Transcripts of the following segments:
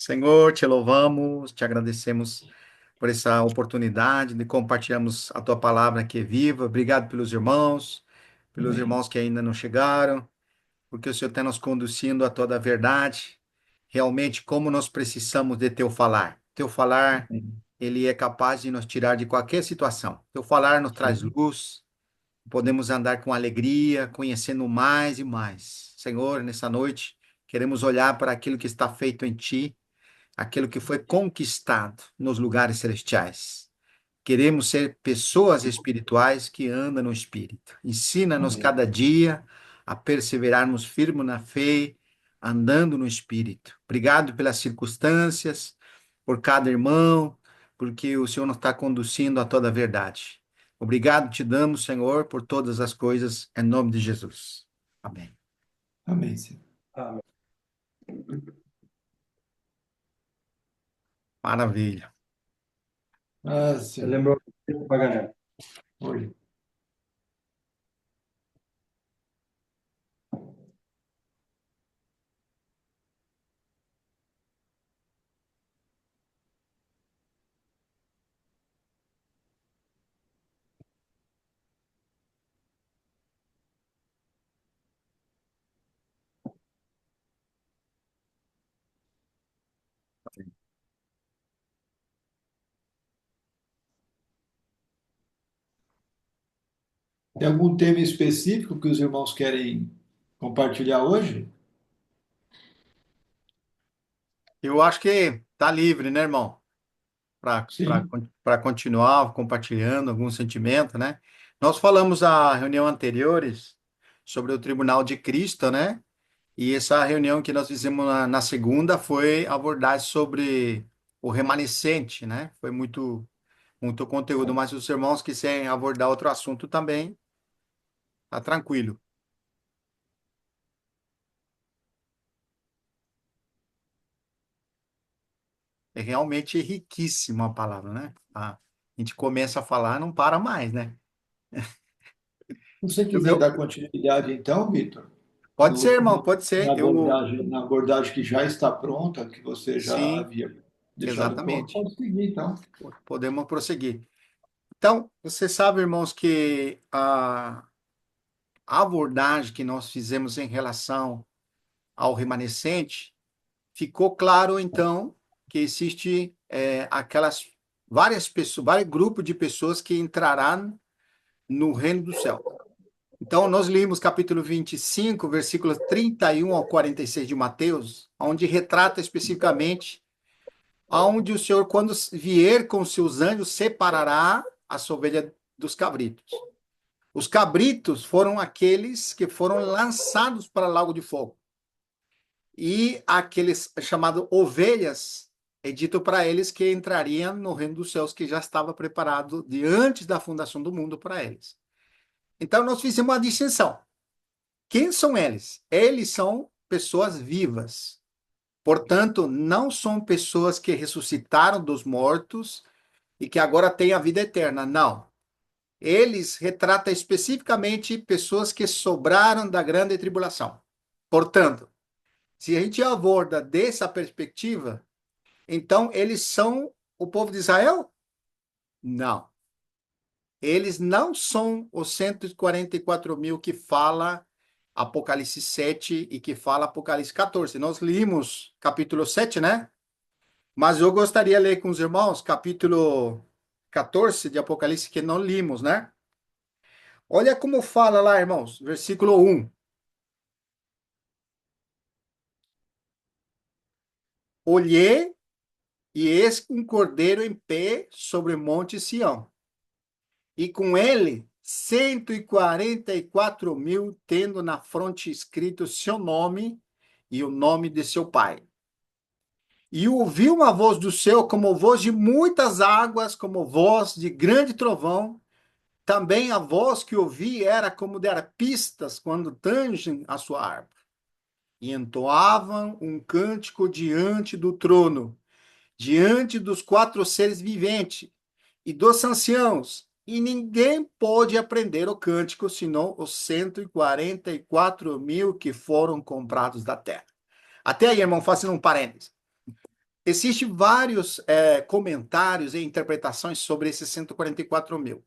Senhor, te louvamos, te agradecemos por essa oportunidade de compartilharmos a tua palavra que é viva. Obrigado pelos Amém. irmãos que ainda não chegaram, porque o Senhor está nos conduzindo a toda a verdade. Realmente, como nós precisamos de teu falar. Teu falar, Amém. ele é capaz de nos tirar de qualquer situação. Teu falar nos traz Sim. luz, podemos andar com alegria, conhecendo mais e mais. Senhor, nessa noite, queremos olhar para aquilo que está feito em ti, aquilo que foi conquistado nos lugares celestiais. Queremos ser pessoas espirituais que andam no Espírito. Ensina-nos Amém. cada dia a perseverarmos firme na fé, andando no Espírito. Obrigado pelas circunstâncias, por cada irmão, porque o Senhor nos está conduzindo a toda a verdade. Obrigado te damos, Senhor, por todas as coisas, em nome de Jesus. Amém. Amém, Senhor. Maravilha. Ah, Você Senhor. lembrou do pagamento? Oi. Tem algum tema específico que os irmãos querem compartilhar hoje? Eu acho que tá livre, né, irmão? Sim, Para continuar compartilhando algum sentimento, né? Nós falamos a reunião anteriores sobre o Tribunal de Cristo, né? E essa reunião que nós fizemos na segunda foi abordar sobre o remanescente, né? Foi muito conteúdo, mas se os irmãos quiserem abordar outro assunto também, tá tranquilo. É realmente riquíssima a palavra, né? A gente começa a falar, não para mais, né? se você Eu, quiser eu- dar continuidade, então, Vitor, pode ser, irmão, no, pode na ser. abordagem que já está pronta, que você já Sim, havia deixado pronto, exatamente. pode seguir, então. Podemos prosseguir. Então, você sabe, irmãos, que a abordagem que nós fizemos em relação ao remanescente, ficou claro, então, que existe aquelas várias pessoas, vários grupos de pessoas que entrarão no reino do céu. Então, nós lemos capítulo 25, versículos 31 ao 46 de Mateus, onde retrata especificamente aonde o Senhor, quando vier com seus anjos, separará as ovelhas dos cabritos. Os cabritos foram aqueles que foram lançados para o lago de fogo. E aqueles chamados ovelhas, é dito para eles que entrariam no reino dos céus que já estava preparado de antes da fundação do mundo para eles. Então nós fizemos uma distinção. Quem são eles? Eles são pessoas vivas. Portanto, não são pessoas que ressuscitaram dos mortos e que agora têm a vida eterna. Não. Eles retratam especificamente pessoas que sobraram da grande tribulação. Portanto, se a gente aborda dessa perspectiva, então eles são o povo de Israel? Não. Eles não são os 144 mil que fala Apocalipse 7 e que fala Apocalipse 14. Nós limos capítulo 7, né? Mas eu gostaria de ler com os irmãos capítulo 14 de Apocalipse que não limos, né? Olha como fala lá, irmãos, versículo 1. Olhei e eis um cordeiro em pé sobre o monte Sião, e com ele 144 mil, tendo na fronte escrito seu nome e o nome de seu pai. E ouvi uma voz do céu, como voz de muitas águas, como voz de grande trovão. Também a voz que ouvi era como de arpistas quando tangem a sua harpa. E entoavam um cântico diante do trono, diante dos quatro seres viventes e dos anciãos, e ninguém pôde aprender o cântico, senão os 144 mil que foram comprados da terra. Até aí, irmão, faço um parênteses. Existem vários comentários e interpretações sobre esses 144 mil.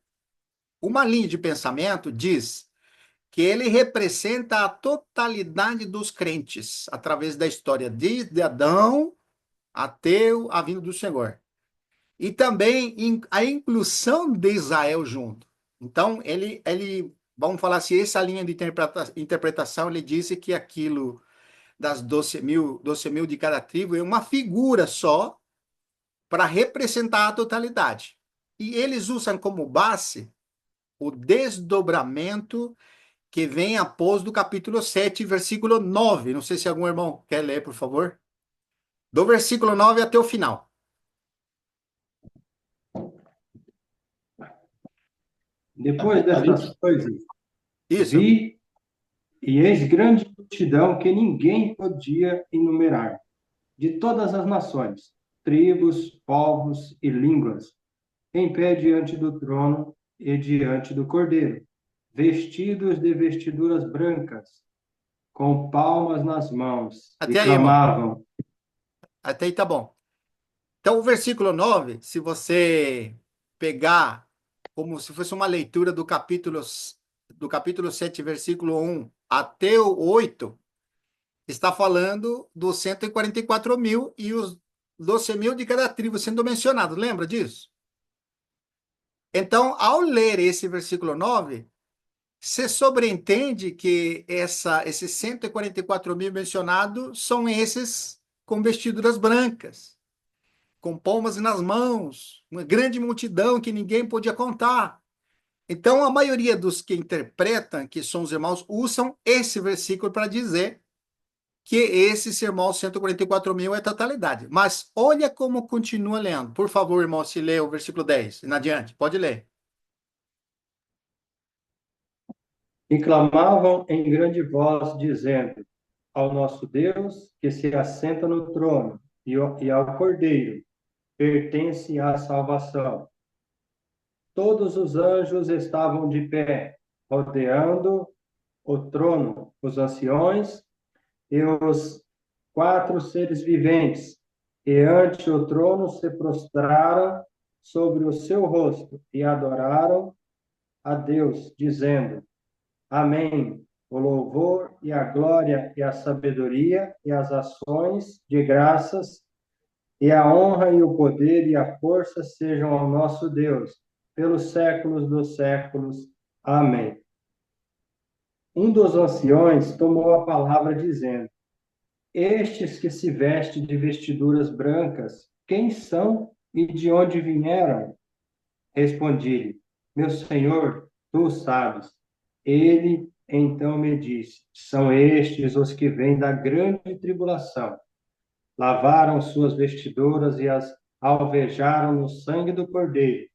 Uma linha de pensamento diz que ele representa a totalidade dos crentes, através da história desde Adão até a vinda do Senhor. E também a inclusão de Israel junto. Então, vamos falar assim, essa linha de interpretação, ele disse que aquilo das 12 mil de cada tribo é uma figura só para representar a totalidade. E eles usam como base o desdobramento que vem após do capítulo 7, versículo 9. Não sei se algum irmão quer ler, por favor. Do versículo 9 até o final. Depois Apocalipse. destas coisas, Isso. vi e eis grande multidão que ninguém podia enumerar, de todas as nações, tribos, povos e línguas, em pé diante do trono e diante do Cordeiro, vestidos de vestiduras brancas, com palmas nas mãos, e Até aí, irmão. clamavam. Até aí tá bom. Então, o versículo 9, se você pegar como se fosse uma leitura do capítulo 7, versículo 1 até o 8, está falando dos 144 mil e os 12 mil de cada tribo sendo mencionados. Lembra disso? Então, ao ler esse versículo 9, você sobreentende que esses 144 mil mencionados são esses com vestiduras brancas, com palmas nas mãos, uma grande multidão que ninguém podia contar. Então, a maioria dos que interpretam, que são os irmãos, usam esse versículo para dizer que esse irmão 144 mil é totalidade. Mas olha como continua lendo. Por favor, irmão, se lê o versículo 10 em adiante. Pode ler. E clamavam em grande voz, dizendo: Ao nosso Deus, que se assenta no trono, e ao Cordeiro, pertence a salvação. Todos os anjos estavam de pé, rodeando o trono, os anciões e os quatro seres viventes, e ante o trono se prostraram sobre o seu rosto e adoraram a Deus, dizendo: Amém. O louvor e a glória e a sabedoria e as ações de graças e a honra e o poder e a força sejam ao nosso Deus, pelos séculos dos séculos. Amém. Um dos anciões tomou a palavra, dizendo: Estes que se vestem de vestiduras brancas, quem são e de onde vieram? Respondi-lhe: Meu senhor, tu sabes. Ele então me disse: São estes os que vêm da grande tribulação. Lavaram suas vestiduras e as alvejaram no sangue do Cordeiro,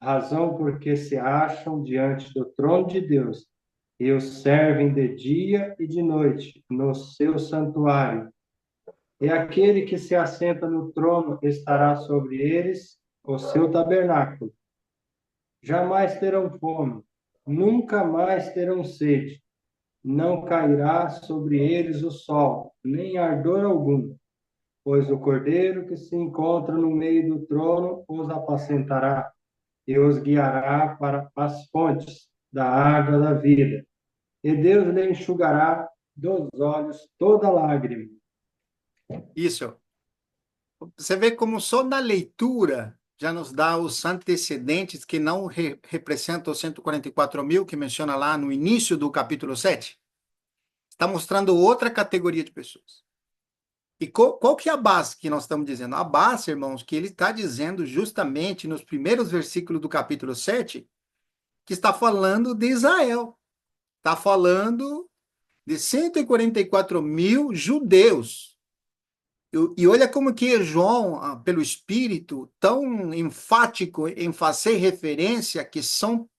razão porque se acham diante do trono de Deus e o servem de dia e de noite no seu santuário. E aquele que se assenta no trono estará sobre eles o seu tabernáculo. Jamais terão fome, nunca mais terão sede. Não cairá sobre eles o sol, nem ardor algum, pois o Cordeiro que se encontra no meio do trono os apacentará e os guiará para as fontes da água da vida. E Deus lhe enxugará dos olhos toda lágrima. Isso. Você vê como só na leitura já nos dá os antecedentes que não representam os 144 mil que menciona lá no início do capítulo 7. Está mostrando outra categoria de pessoas. E qual que é a base que nós estamos dizendo? A base, irmãos, que ele está dizendo justamente nos primeiros versículos do capítulo 7, que está falando de Israel. Está falando de 144 mil judeus. E olha como que João, pelo Espírito, tão enfático em fazer referência que são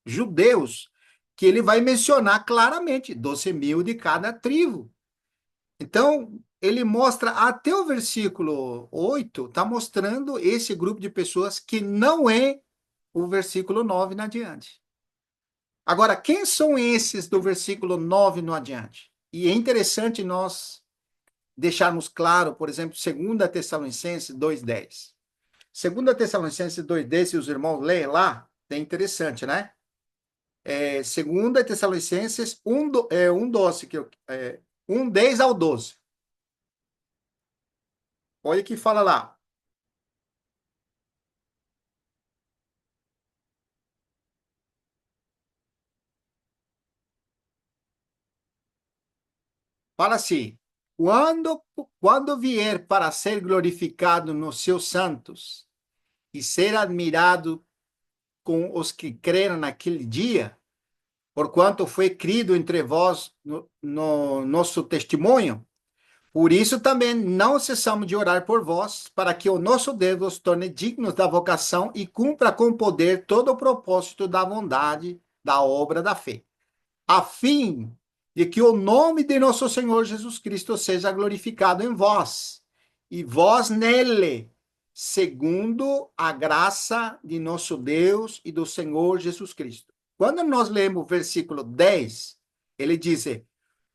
judeus, que ele vai mencionar claramente 12 mil de cada tribo. Então, ele mostra até o versículo 8, está mostrando esse grupo de pessoas que não é o versículo 9 no adiante. Agora, quem são esses do versículo 9 no adiante? E é interessante nós deixarmos claro, por exemplo, 2 Tessalonicenses 2:10. 2 Tessalonicenses 2:10, se os irmãos leem lá, é interessante, né? 2 Tessalonicenses 1:12, 1:10 ao 12. Olha o que fala lá. Fala assim: quando vier para ser glorificado nos seus santos e ser admirado com os que creram naquele dia, porquanto foi crido entre vós no nosso testemunho, por isso também não cessamos de orar por vós, para que o nosso Deus os torne dignos da vocação e cumpra com poder todo o propósito da bondade da obra da fé, a fim de que o nome de nosso Senhor Jesus Cristo seja glorificado em vós, e vós nele, segundo a graça de nosso Deus e do Senhor Jesus Cristo. Quando nós lemos o versículo 10, ele diz: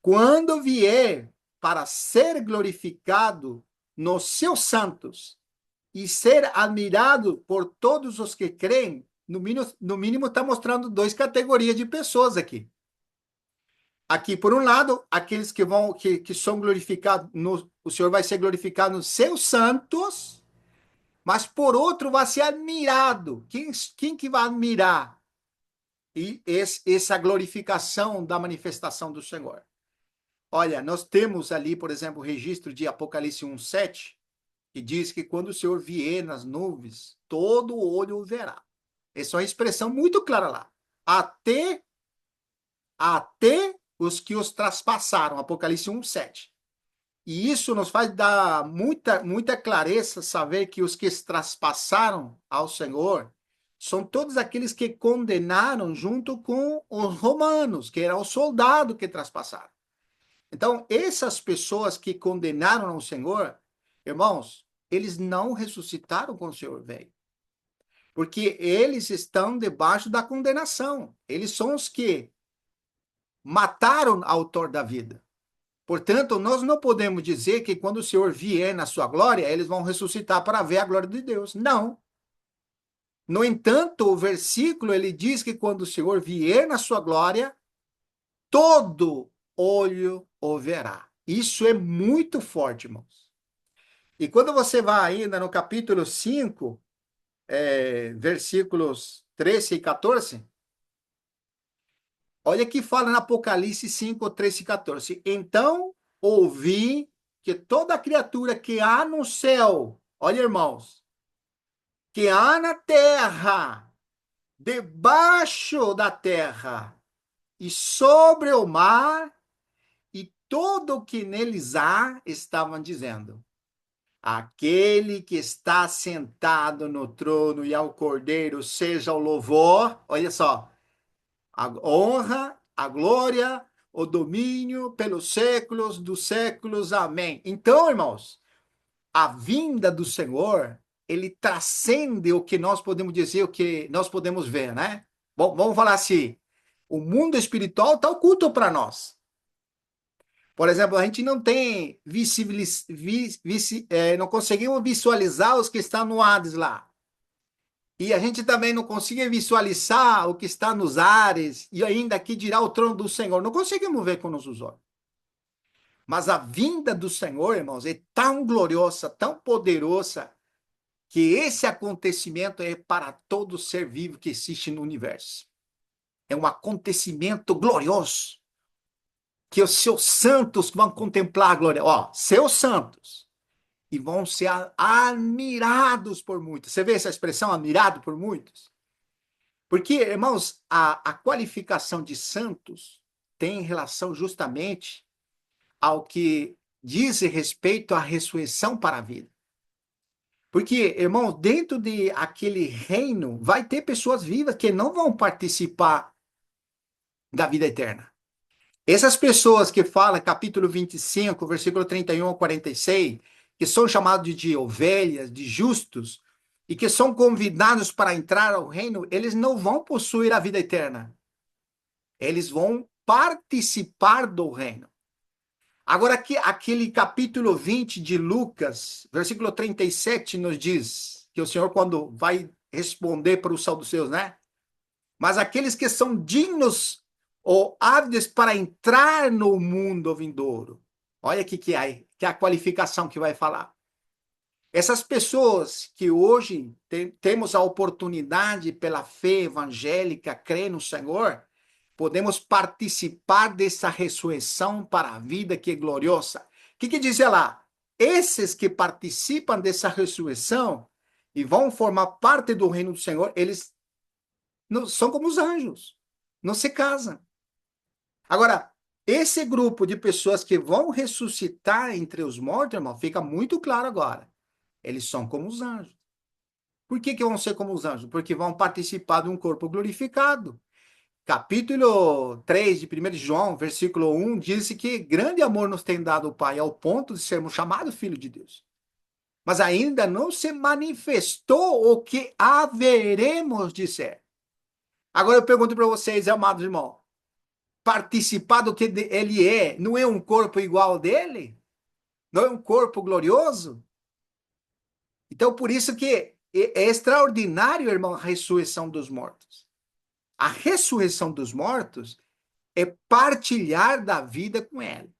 quando vier para ser glorificado nos seus santos e ser admirado por todos os que creem, no mínimo está mostrando duas categorias de pessoas aqui. Aqui, por um lado, aqueles que são glorificados, o Senhor vai ser glorificado nos seus santos, mas por outro vai ser admirado. Quem que vai admirar essa glorificação da manifestação do Senhor? Olha, nós temos ali, por exemplo, o registro de Apocalipse 1:7, que diz que quando o Senhor vier nas nuvens, todo olho o verá. Essa é uma expressão muito clara lá. Até os que os traspassaram, Apocalipse 1:7. E isso nos faz dar muita clareza saber que os que traspassaram ao Senhor são todos aqueles que condenaram junto com os romanos, que eram os soldados que traspassaram. Então, essas pessoas que condenaram ao Senhor, irmãos, eles não ressuscitaram quando o Senhor veio. Porque eles estão debaixo da condenação. Eles são os que mataram o autor da vida. Portanto, nós não podemos dizer que quando o Senhor vier na sua glória, eles vão ressuscitar para ver a glória de Deus. Não. No entanto, o versículo, ele diz que quando o Senhor vier na sua glória, todo olho o verá. Isso é muito forte, irmãos. E quando você vai ainda no capítulo 5, versículos 13 e 14, olha que fala no Apocalipse 5, 13 e 14. Então ouvi que toda criatura que há no céu, olha, irmãos, que há na terra, debaixo da terra e sobre o mar, e todo o que neles há, estavam dizendo: aquele que está sentado no trono e ao Cordeiro seja o louvor, olha só, a honra, a glória, o domínio pelos séculos dos séculos. Amém. Então, irmãos, a vinda do Senhor, ele transcende o que nós podemos dizer, o que nós podemos ver, né? Bom, vamos falar assim, o mundo espiritual está oculto para nós. Por exemplo, a gente não tem não conseguimos visualizar os que estão no Hades lá. E a gente também não consegue visualizar o que está nos ares, e ainda aqui dirá o trono do Senhor. Não conseguimos ver com nossos olhos. Mas a vinda do Senhor, irmãos, é tão gloriosa, tão poderosa, que esse acontecimento é para todo ser vivo que existe no universo. É um acontecimento glorioso, que os seus santos vão contemplar a glória. Ó, seus santos. E vão ser admirados por muitos. Você vê essa expressão, admirado por muitos? Porque, irmãos, a qualificação de santos tem relação justamente ao que diz respeito à ressurreição para a vida. Porque, irmãos, dentro de aquele reino, vai ter pessoas vivas que não vão participar da vida eterna. Essas pessoas que fala, capítulo 25, versículo 31 ao 46, que são chamados de ovelhas, de justos, e que são convidados para entrar ao reino, eles não vão possuir a vida eterna. Eles vão participar do reino. Agora, aquele capítulo 20 de Lucas, versículo 37, nos diz que o Senhor, quando vai responder para os saduceus, né? Mas aqueles que são dignos ou ávidos para entrar no mundo vindouro. Olha aqui que é a qualificação que vai falar. Essas pessoas que hoje temos a oportunidade, pela fé evangélica, crer no Senhor, podemos participar dessa ressurreição para a vida que é gloriosa. O que diz lá? Esses que participam dessa ressurreição e vão formar parte do reino do Senhor, eles não, são como os anjos, não se casam. Agora, esse grupo de pessoas que vão ressuscitar entre os mortos, irmão, fica muito claro agora. Eles são como os anjos. Por que vão ser como os anjos? Porque vão participar de um corpo glorificado. Capítulo 3 de 1 João, versículo 1, diz que grande amor nos tem dado o Pai, ao ponto de sermos chamados filhos de Deus. Mas ainda não se manifestou o que haveremos de ser. Agora eu pergunto para vocês, amados irmãos, participar do que ele é, não é um corpo igual ao dele? Não é um corpo glorioso? Então, por isso que é extraordinário, irmão, a ressurreição dos mortos. A ressurreição dos mortos é partilhar da vida com ele.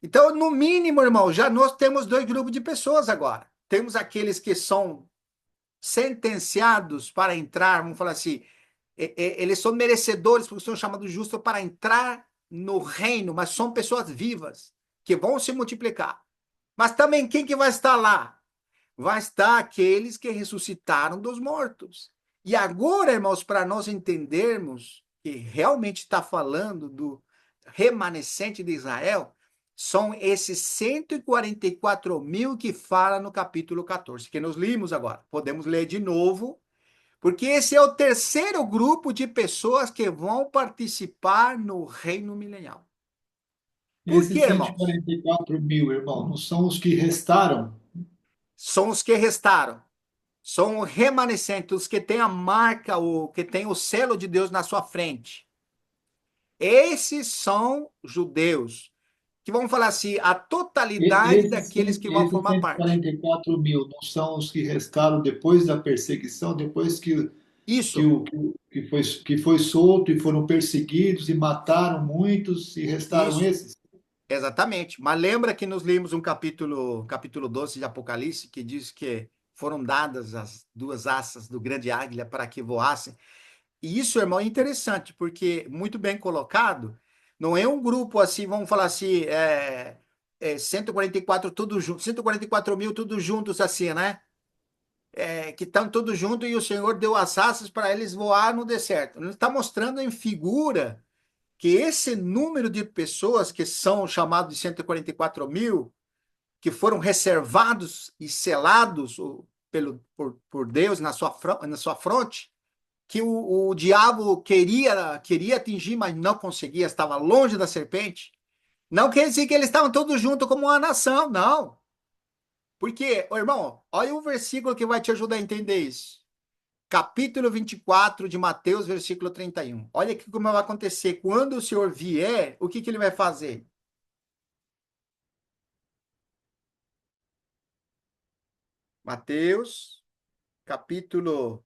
Então, no mínimo, irmão, já nós temos dois grupos de pessoas agora. Temos aqueles que são sentenciados para entrar, vamos falar assim, eles são merecedores, porque são chamados justos para entrar no reino, mas são pessoas vivas, que vão se multiplicar. Mas também quem que vai estar lá? Vai estar aqueles que ressuscitaram dos mortos. E agora, irmãos, para nós entendermos que realmente está falando do remanescente de Israel, são esses 144 mil que fala no capítulo 14, que nós limos agora. Podemos ler de novo, porque esse é o terceiro grupo de pessoas que vão participar no reino milenial. Por quê, Esses irmãos? 144 mil, irmão, não são os que restaram? São os que restaram. São remanescentes, os que têm a marca, o que tem o selo de Deus na sua frente. Esses são judeus, que vamos falar assim, a totalidade daqueles que vão Esses formar parte. 144 mil não são os que restaram depois da perseguição, depois Isso, que foi solto e foram perseguidos e mataram muitos e restaram isso, esses? exatamente. Mas lembra que nos lemos um capítulo 12 de Apocalipse, que diz que foram dadas as duas asas do grande águia para que voassem. E isso, irmão, é interessante, porque, muito bem colocado, não é um grupo assim, vamos falar assim, 144 tudo junto, 144 mil tudo juntos assim, né? Que estão todos juntos e o Senhor deu as asas para eles voar no deserto. Ele está mostrando em figura que esse número de pessoas que são chamados de 144 mil, que foram reservados e selados por Deus na sua fronte, que o diabo queria atingir, mas não conseguia, estava longe da serpente. Não quer dizer que eles estavam todos juntos como uma nação, não. Porque, irmão, olha o versículo que vai te ajudar a entender isso. Capítulo 24 de Mateus, versículo 31. Olha aqui como vai acontecer. Quando o Senhor vier, o que ele vai fazer? Mateus, capítulo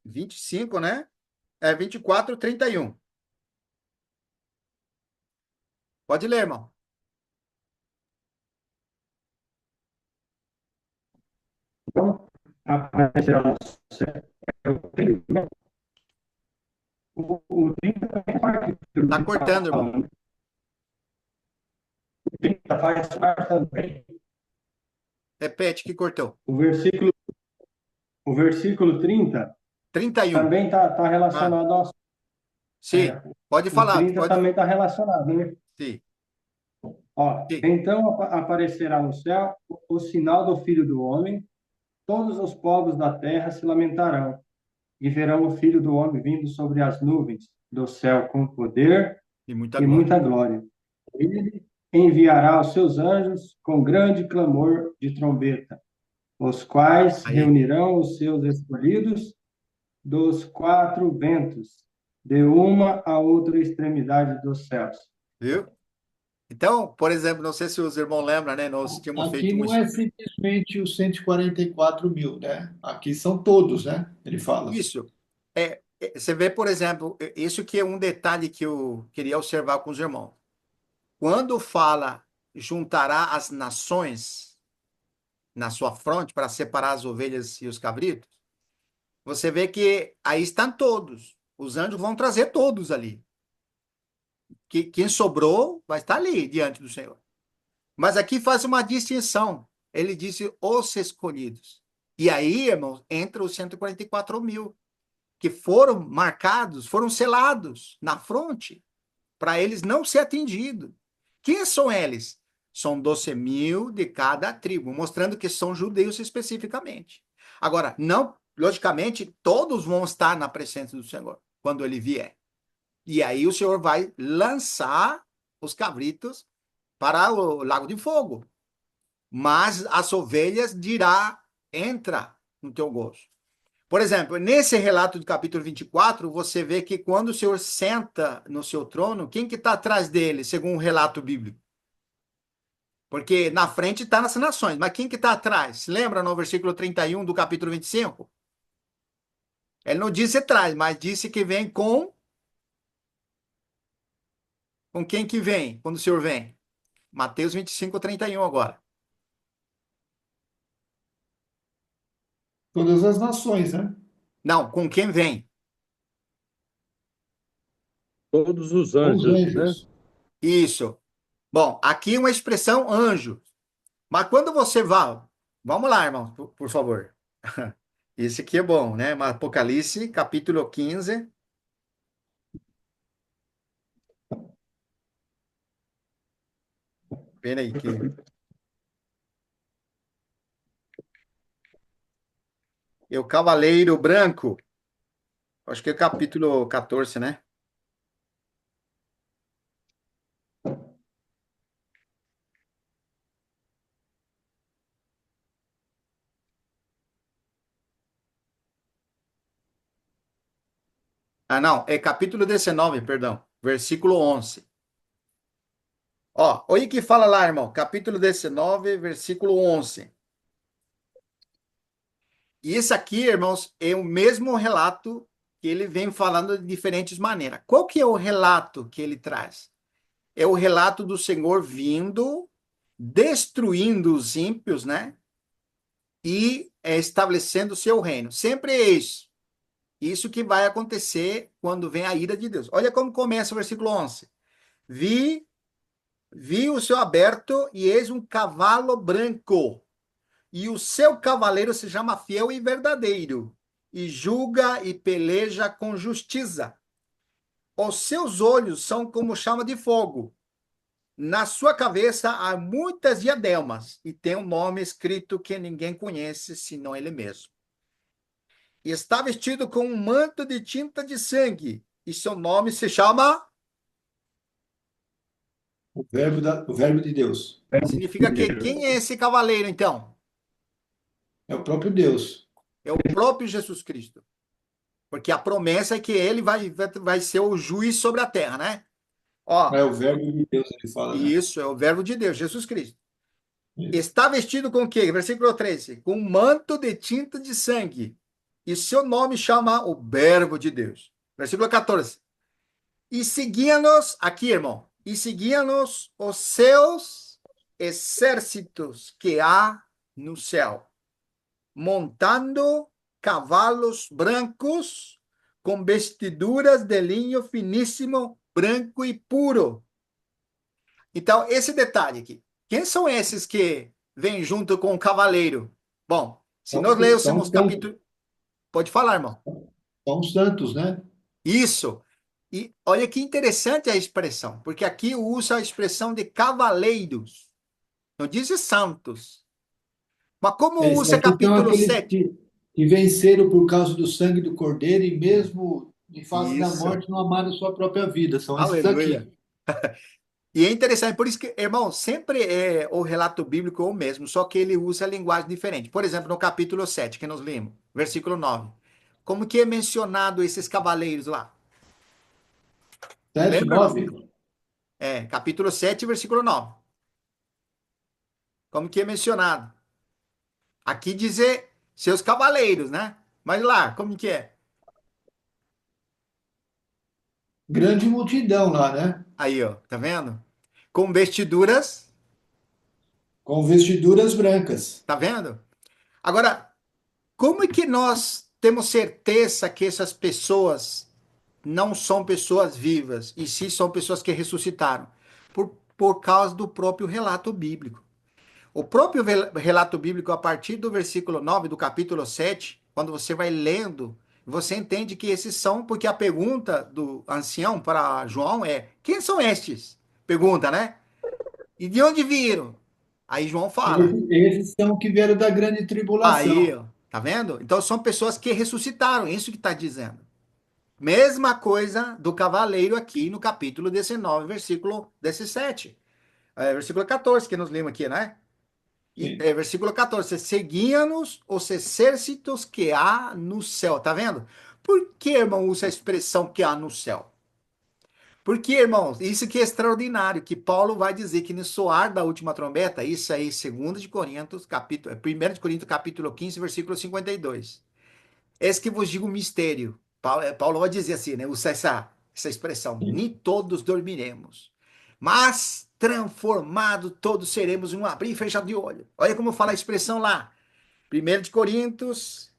25, né? 24, 31. Pode ler, irmão. Então, aparecerá no céu. O 30 também faz Tá cortando, irmão. o 30 faz parte também. Repete que cortou. O versículo 30 31. também está Ah, relacionado ao. sim. Pode O falar. 30 também está relacionado, né? Sim. Ó, Sim. então aparecerá no céu o sinal do Filho do Homem, todos os povos da terra se lamentarão e verão o Filho do Homem vindo sobre as nuvens do céu com poder E muita e glória. muita glória. Ele enviará os seus anjos com grande clamor de trombeta, os quais Aí, reunirão os seus escolhidos dos quatro ventos, de uma a outra extremidade dos céus. viu? Então, por exemplo, não sei se os irmãos lembram, né? Nós tínhamos Aqui feito um. não é simplesmente os 144 mil, né? Aqui são todos, né? Ele fala. Isso. Você vê, por exemplo, isso que é um detalhe que eu queria observar com os irmãos. Quando fala juntará as nações na sua fronte para separar as ovelhas e os cabritos, você vê que aí estão todos. Os anjos vão trazer todos ali. Quem sobrou vai estar ali diante do Senhor. Mas aqui faz uma distinção. Ele disse os escolhidos. E aí, irmãos, entra os 144 mil, que foram marcados, foram selados na fronte, para eles não ser atingidos. Quem são eles? São 12 mil de cada tribo, mostrando que são judeus especificamente. Agora, não, logicamente, todos vão estar na presença do Senhor quando ele vier. E aí o Senhor vai lançar os cabritos para o lago de fogo. Mas as ovelhas dirá, entra no teu gozo. Por exemplo, nesse relato do capítulo 24, você vê que quando o Senhor senta no seu trono, quem que está atrás dele, segundo o relato bíblico? Porque na frente está nas nações, mas quem que está atrás? Lembra no versículo 31 do capítulo 25? Ele não disse atrás, mas disse que vem com quem que vem, quando o Senhor vem? Mateus 25, 31 agora. Todas as nações, né? Não, com quem vem? Todos os Com os anjos, né? anjos. Isso. Bom, aqui é uma expressão anjo. Mas quando você vai, vamos lá, irmão, por favor. Esse aqui é bom, né? Apocalipse, capítulo 15. Pera aí, que é o Cavaleiro Branco. Acho que é o capítulo 14, né? Ah, não, é capítulo 19, perdão, versículo 11. Ó, olha o que fala lá, irmão. Capítulo 19, versículo 11. E esse aqui, irmãos, é o mesmo relato que ele vem falando de diferentes maneiras. Qual que é o relato que ele traz? É o relato do Senhor vindo, destruindo os ímpios, né? E estabelecendo o seu reino. Sempre é isso. Isso que vai acontecer quando vem a ira de Deus. Olha como começa o versículo 11. Vi, vi o céu aberto e eis um cavalo branco. E o seu cavaleiro se chama fiel e verdadeiro. E julga e peleja com justiça. Os seus olhos são como chama de fogo. Na sua cabeça há muitas diademas e tem um nome escrito que ninguém conhece, senão ele mesmo. E está vestido com um manto de tinta de sangue, e seu nome se chama. O verbo de Deus. Significa que quem é esse cavaleiro, então? É o próprio Deus. É o próprio Jesus Cristo. Porque a promessa é que ele vai ser o juiz sobre a terra, né? Ó, É o verbo de Deus, ele fala, né? isso é o verbo de Deus, Jesus Cristo. Isso. Está vestido com o quê? Versículo 13. Com um manto de tinta de sangue. E seu nome chama o verbo de Deus. Versículo 14. E seguia-nos, aqui, irmão, e seguia-nos os seus exércitos que há no céu, montando cavalos brancos, com vestiduras de linho finíssimo, branco e puro. Então, esse detalhe aqui. Quem são esses que vêm junto com o cavaleiro? Bom, se nós São lêssemos santos, capítulo. Pode falar, irmão. são santos, né? Isso. E olha que interessante a expressão, porque aqui usa a expressão de cavaleiros, não diz santos. Mas como Esses usa aqui são capítulo aqueles 7? que venceram por causa do sangue do Cordeiro e mesmo em face da Isso. morte não amaram sua própria vida. São esses Aleluia. aqui. E é interessante, por isso que, irmão, sempre é o relato bíblico o mesmo, só que ele usa a linguagem diferente. Por exemplo, no capítulo 7 que nós lemos, versículo 9. Como que é mencionado esses cavaleiros lá? Sete, Lembra ou não? nove. capítulo 7, versículo 9. Como que é mencionado. Aqui dizer seus cavaleiros, né? Mas lá, como que é? Grande multidão lá, né? Aí, ó, tá vendo? Com vestiduras, Com vestiduras brancas. tá vendo? Agora, como é que nós temos certeza que essas pessoas não são pessoas vivas, e sim são pessoas que ressuscitaram? Por causa do próprio relato bíblico. O próprio relato bíblico, a partir do versículo 9 do capítulo 7, quando você vai lendo, você entende que esses são, porque a pergunta do ancião para João é: quem são estes? Pergunta, né? E de onde viram? Aí João fala. Esses são que vieram da grande Aí, tribulação. ó, tá vendo? Então são pessoas que ressuscitaram, é isso que está dizendo. Mesma coisa do cavaleiro aqui no capítulo 19, versículo 17. Versículo 14, que nos lemos aqui, né? Sim. Versículo 14: seguiam-nos os exércitos que há no céu. Tá vendo? Por que, irmão, usa a expressão que há no céu? Porque, irmãos, isso que é extraordinário, que Paulo vai dizer que no soar da última trombeta, isso aí, 2 de Coríntios, capítulo, 1 de Coríntios, capítulo 15, versículo 52. Esse que vos digo um mistério. Paulo vai dizer assim, né? Usa essa expressão. Nem todos dormiremos, mas transformados todos seremos em um abrir e fechar de olho. Olha como fala a expressão lá. 1 de Coríntios.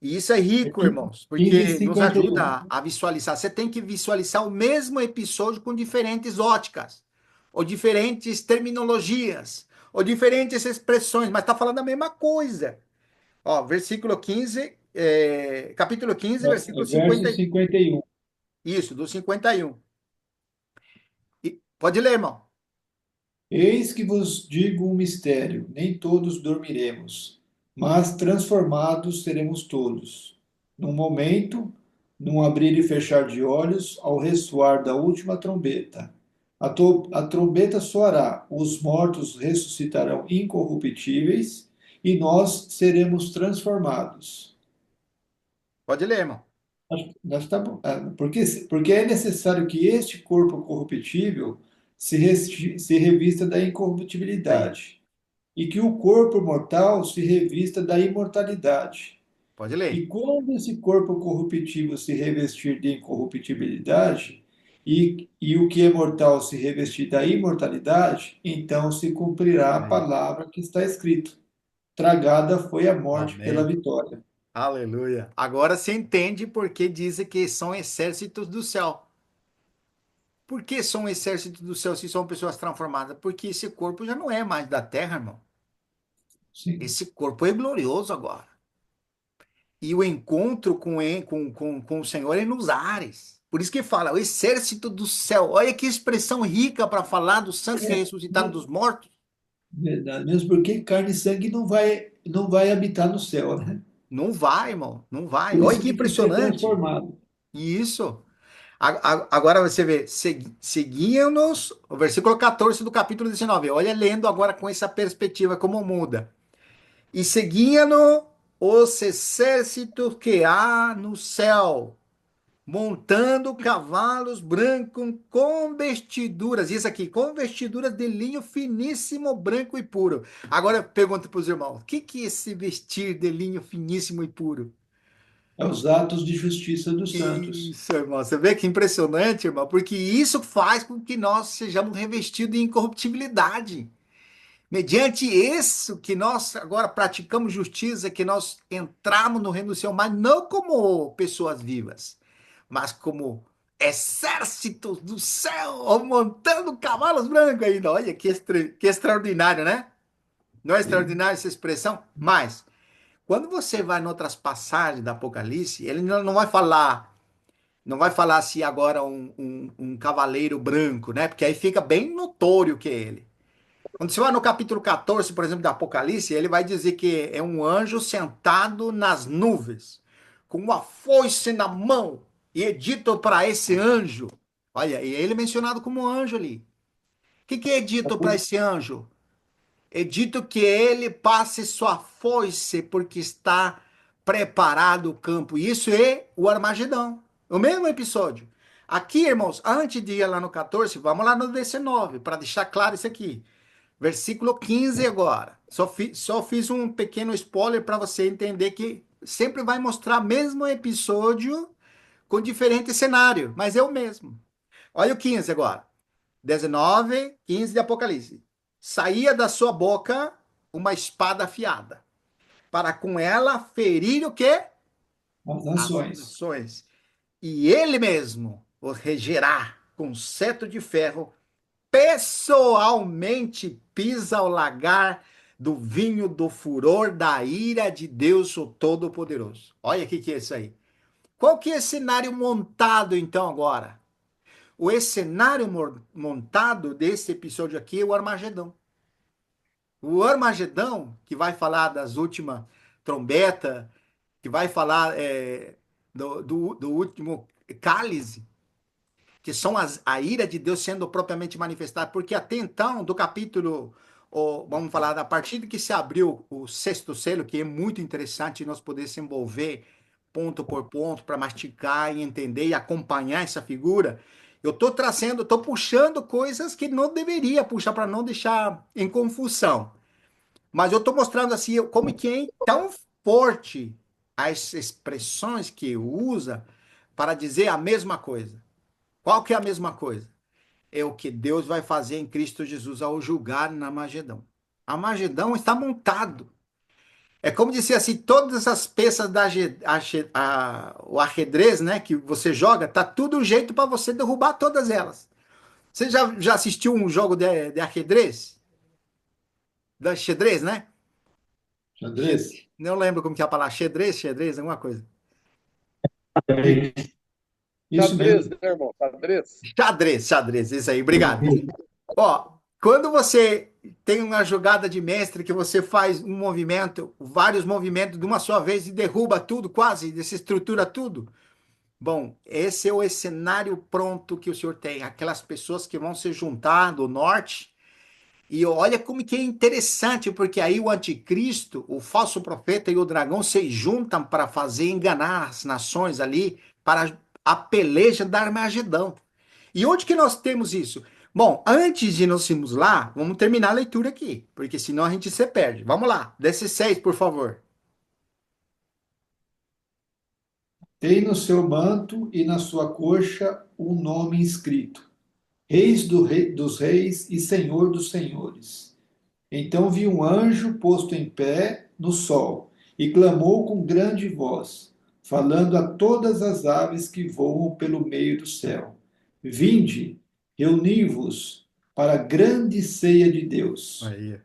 E isso é rico, irmãos, 15 e porque nos 51. ajuda a visualizar. Você tem que visualizar o mesmo episódio com diferentes óticas, ou diferentes terminologias, ou diferentes expressões, mas está falando a mesma coisa. Ó, versículo 15, capítulo 15, versículo Verso 50. 51. Isso, do 51. Pode ler, irmão. Eis que vos digo um mistério: nem todos dormiremos, mas transformados seremos todos. Num momento, num abrir e fechar de olhos, ao ressoar da última trombeta. A trombeta soará, os mortos ressuscitarão incorruptíveis e nós seremos transformados. Pode ler, irmão. Nós tá bom. Porque é necessário que este corpo corruptível se revista da Aí, incorruptibilidade, e que o corpo mortal se revista da imortalidade. pode E ler. quando esse corpo corruptível se revestir de incorruptibilidade, e o que é mortal se revestir da imortalidade, então se cumprirá a Aí. palavra que está escrito: tragada foi a morte pela Amém. vitória. Aleluia. Agora você entende por que dizem que são exércitos do céu. Por que são exércitos do céu se são pessoas transformadas? Porque esse corpo já não é mais da terra, irmão. Sim. Esse corpo é glorioso agora. E o encontro com o Senhor é nos ares. Por isso que fala, o exército do céu. Olha que expressão rica para falar dos santos que É, ressuscitaram dos mortos. verdade, mesmo porque carne e sangue não vai habitar no céu, né? Não vai, irmão, não vai. Por Olha isso que tem que ser impressionante. transformado. Isso. Agora você vê, seguiam-nos, o versículo 14 do capítulo 19. Olha, lendo agora com essa perspectiva, como muda. E seguiam-nos os exércitos que há no céu, montando cavalos brancos com vestiduras. Isso aqui, com vestiduras de linho finíssimo, branco e puro. Agora eu pergunto para os irmãos: o que que é esse vestir de linho finíssimo e puro? É os atos de justiça dos santos. Isso, irmão. Você vê que impressionante, irmão, porque isso faz com que nós sejamos revestidos de incorruptibilidade. Mediante isso que nós agora praticamos justiça, que nós entramos no reino do Senhor, mas não como pessoas vivas, mas como exércitos do céu, montando cavalos brancos ainda. Olha que extraordinário, né? Não é Sim. extraordinária essa expressão? Mas, quando você vai em outras passagens do Apocalipse, ele não vai falar. Não vai falar se agora um cavaleiro branco, né? Porque aí fica bem notório que é ele. Quando você vai no capítulo 14, por exemplo, do Apocalipse, ele vai dizer que é um anjo sentado nas nuvens, com uma foice na mão, e é dito para esse anjo, olha, e ele é mencionado como anjo ali. O que é dito para esse anjo? É dito que ele passe sua foice, porque está preparado o campo. Isso é o Armagedão, o mesmo episódio. Aqui, irmãos, antes de ir lá no 14, vamos lá no 19, para deixar claro isso aqui. Versículo 15 agora. Só fiz um pequeno spoiler para você entender que sempre vai mostrar o mesmo episódio com diferente cenário, mas é o mesmo. Olha o 15 agora. 19, 15 de Apocalipse. Saía da sua boca uma espada afiada, para com ela ferir o quê? As As nações. nações. E ele mesmo os regerá com cetro de ferro, pessoalmente pisa o lagar do vinho do furor da ira de Deus o Todo-Poderoso. Olha o que é isso aí. Qual que é o cenário montado então agora? O cenário montado desse episódio aqui é o Armagedão. O Armagedão, que vai falar das últimas trombetas, que vai falar do último cálice, que são a ira de Deus sendo propriamente manifestada, porque até então, do capítulo, vamos falar, a partir de que se abriu o sexto selo, que é muito interessante nós poder se envolver ponto por ponto para mastigar e entender e acompanhar essa figura, eu estou trazendo, estou puxando coisas que não deveria puxar para não deixar em confusão. Mas eu estou mostrando assim como que é tão forte as expressões que usa para dizer a mesma coisa. Qual que é a mesma coisa? É o que Deus vai fazer em Cristo Jesus ao julgar na Magedão. A Magedão está montado. É como dizer assim, todas as peças o arredrez, né, que você joga, tá tudo um jeito para você derrubar todas elas. Você já assistiu um jogo de arredrez? Da xadrez, né? Xadrez? Não lembro como que é a palavra, xadrez, alguma coisa. Isso Xadrez, mesmo. né, irmão? Xadrez. Xadrez, isso aí, obrigado. Ó, quando você tem uma jogada de mestre que você faz um movimento, vários movimentos de uma só vez e derruba tudo, quase, desestrutura tudo. Bom, esse é o cenário pronto que o senhor tem. Aquelas pessoas que vão se juntar do norte. E olha como que é interessante, porque aí o anticristo, o falso profeta e o dragão se juntam para fazer enganar as nações ali para a peleja da Armagedão. E onde que nós temos isso? Bom, antes de nós irmos lá, vamos terminar a leitura aqui, porque senão a gente se perde. Vamos lá, desce 6, por favor. Tem no seu manto e na sua coxa um nome escrito: Reis dos Reis e Senhor dos Senhores. Então vi um anjo posto em pé no sol e clamou com grande voz, falando a todas as aves que voam pelo meio do céu: Vinde, reuni-vos para a grande ceia de Deus, Aí.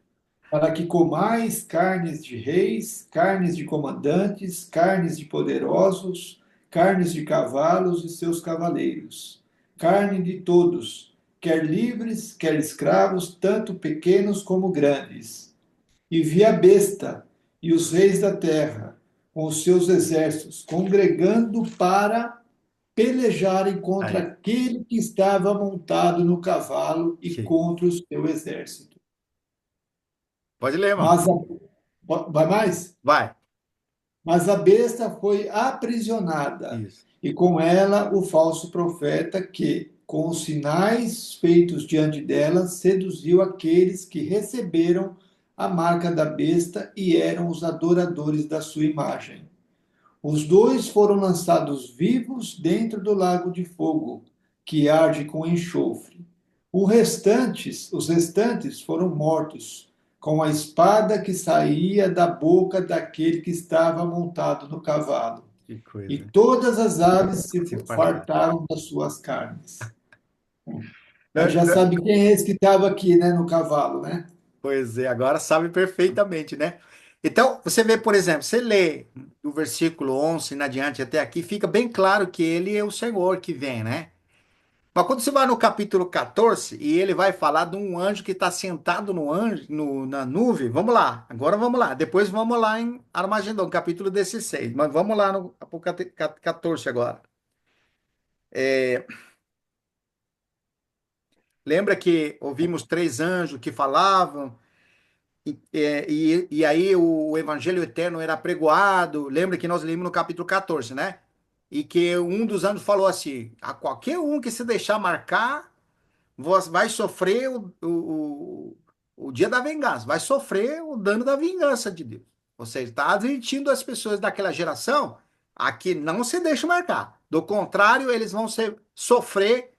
para que comais carnes de reis, carnes de comandantes, carnes de poderosos, carnes de cavalos e seus cavaleiros, carne de todos, quer livres, quer escravos, tanto pequenos como grandes. E vi a besta e os reis da terra, com os seus exércitos, congregando para pelejarem contra Aí. aquele que estava montado no cavalo e Que- contra o seu exército. Pode ler, irmão. Mas vai mais? Vai. Mas a besta foi aprisionada, Isso. e com ela o falso profeta que, com os sinais feitos diante dela, seduziu aqueles que receberam a marca da besta e eram os adoradores da sua imagem. Os dois foram lançados vivos dentro do lago de fogo, que arde com enxofre. Os restantes foram mortos com a espada que saía da boca daquele que estava montado no cavalo. Que E coisa. todas as aves se Se fartar. fartaram das suas carnes. Aí Né, já né? sabe quem é esse que estava aqui, né, no cavalo, né? Pois é, agora sabe perfeitamente, né? Então, você vê, por exemplo, você lê do versículo 11 em adiante até aqui, fica bem claro que ele é o Senhor que vem, né? Mas quando você vai no capítulo 14 e ele vai falar de um anjo que está sentado no anjo, na nuvem, vamos lá, agora vamos lá. Depois vamos lá em Armagedon, capítulo 16. Mas vamos lá no Apocalipse 14 agora. Lembra que ouvimos três anjos que falavam, e aí o evangelho eterno era pregoado. Lembra que nós lemos no capítulo 14, né? e que um dos anjos falou assim: a qualquer um que se deixar marcar, vai sofrer o dia da vingança, vai sofrer o dano da vingança de Deus. Ou seja, está advertindo as pessoas daquela geração a que não se deixe marcar. Do contrário, eles vão sofrer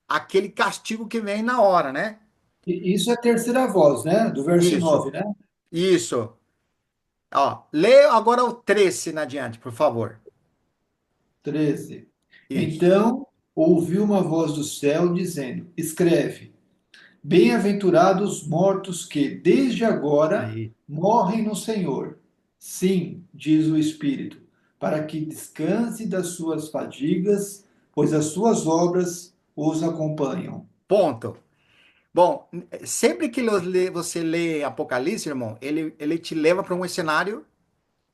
aquele castigo que vem na hora, né? E isso é a terceira voz, né? Do verso Isso, 9, né? isso. Ó, lê agora o 13 na diante, por favor. 13. Isso. Então ouvi uma voz do céu dizendo: Escreve, bem-aventurados os mortos que, desde agora, Aí. morrem no Senhor. Sim, diz o Espírito, para que descanse das suas fadigas, pois as suas obras os acompanham. Ponto. Bom, sempre que você lê Apocalipse, irmão, ele te leva para um cenário,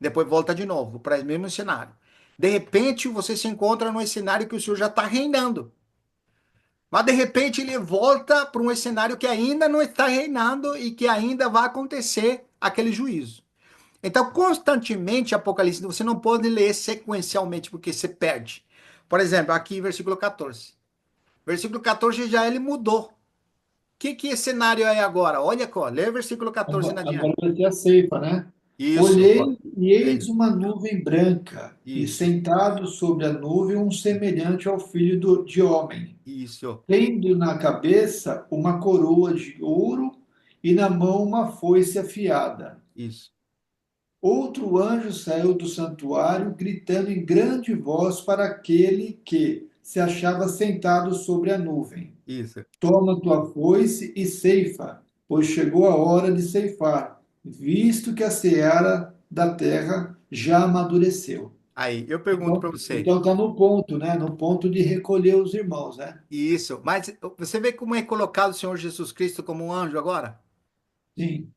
depois volta de novo para o mesmo cenário. De repente, você se encontra num cenário que o Senhor já está reinando. Mas, de repente, ele volta para um cenário que ainda não está reinando e que ainda vai acontecer aquele juízo. Então, constantemente, Apocalipse, você não pode ler sequencialmente, porque você perde. Por exemplo, aqui, versículo 14. Versículo 14 já ele mudou. O que cenário é agora? Olha aqui, ó, lê o versículo 14 na Agora diante. vai ter a ceifa, né? Isso, Olhei e eis é, uma nuvem branca, e isso, sentado sobre a nuvem um semelhante ao filho de homem, isso, tendo na cabeça uma coroa de ouro e na mão uma foice afiada. isso, Outro anjo saiu do santuário, gritando em grande voz para aquele que se achava sentado sobre a nuvem: isso. Toma tua foice e ceifa, pois chegou a hora de ceifar, visto que a seara da terra já amadureceu. Aí, eu pergunto Então, para você. então está no ponto, né? No ponto de recolher os irmãos, né? Isso, mas você vê como é colocado o Senhor Jesus Cristo como um anjo agora? Sim,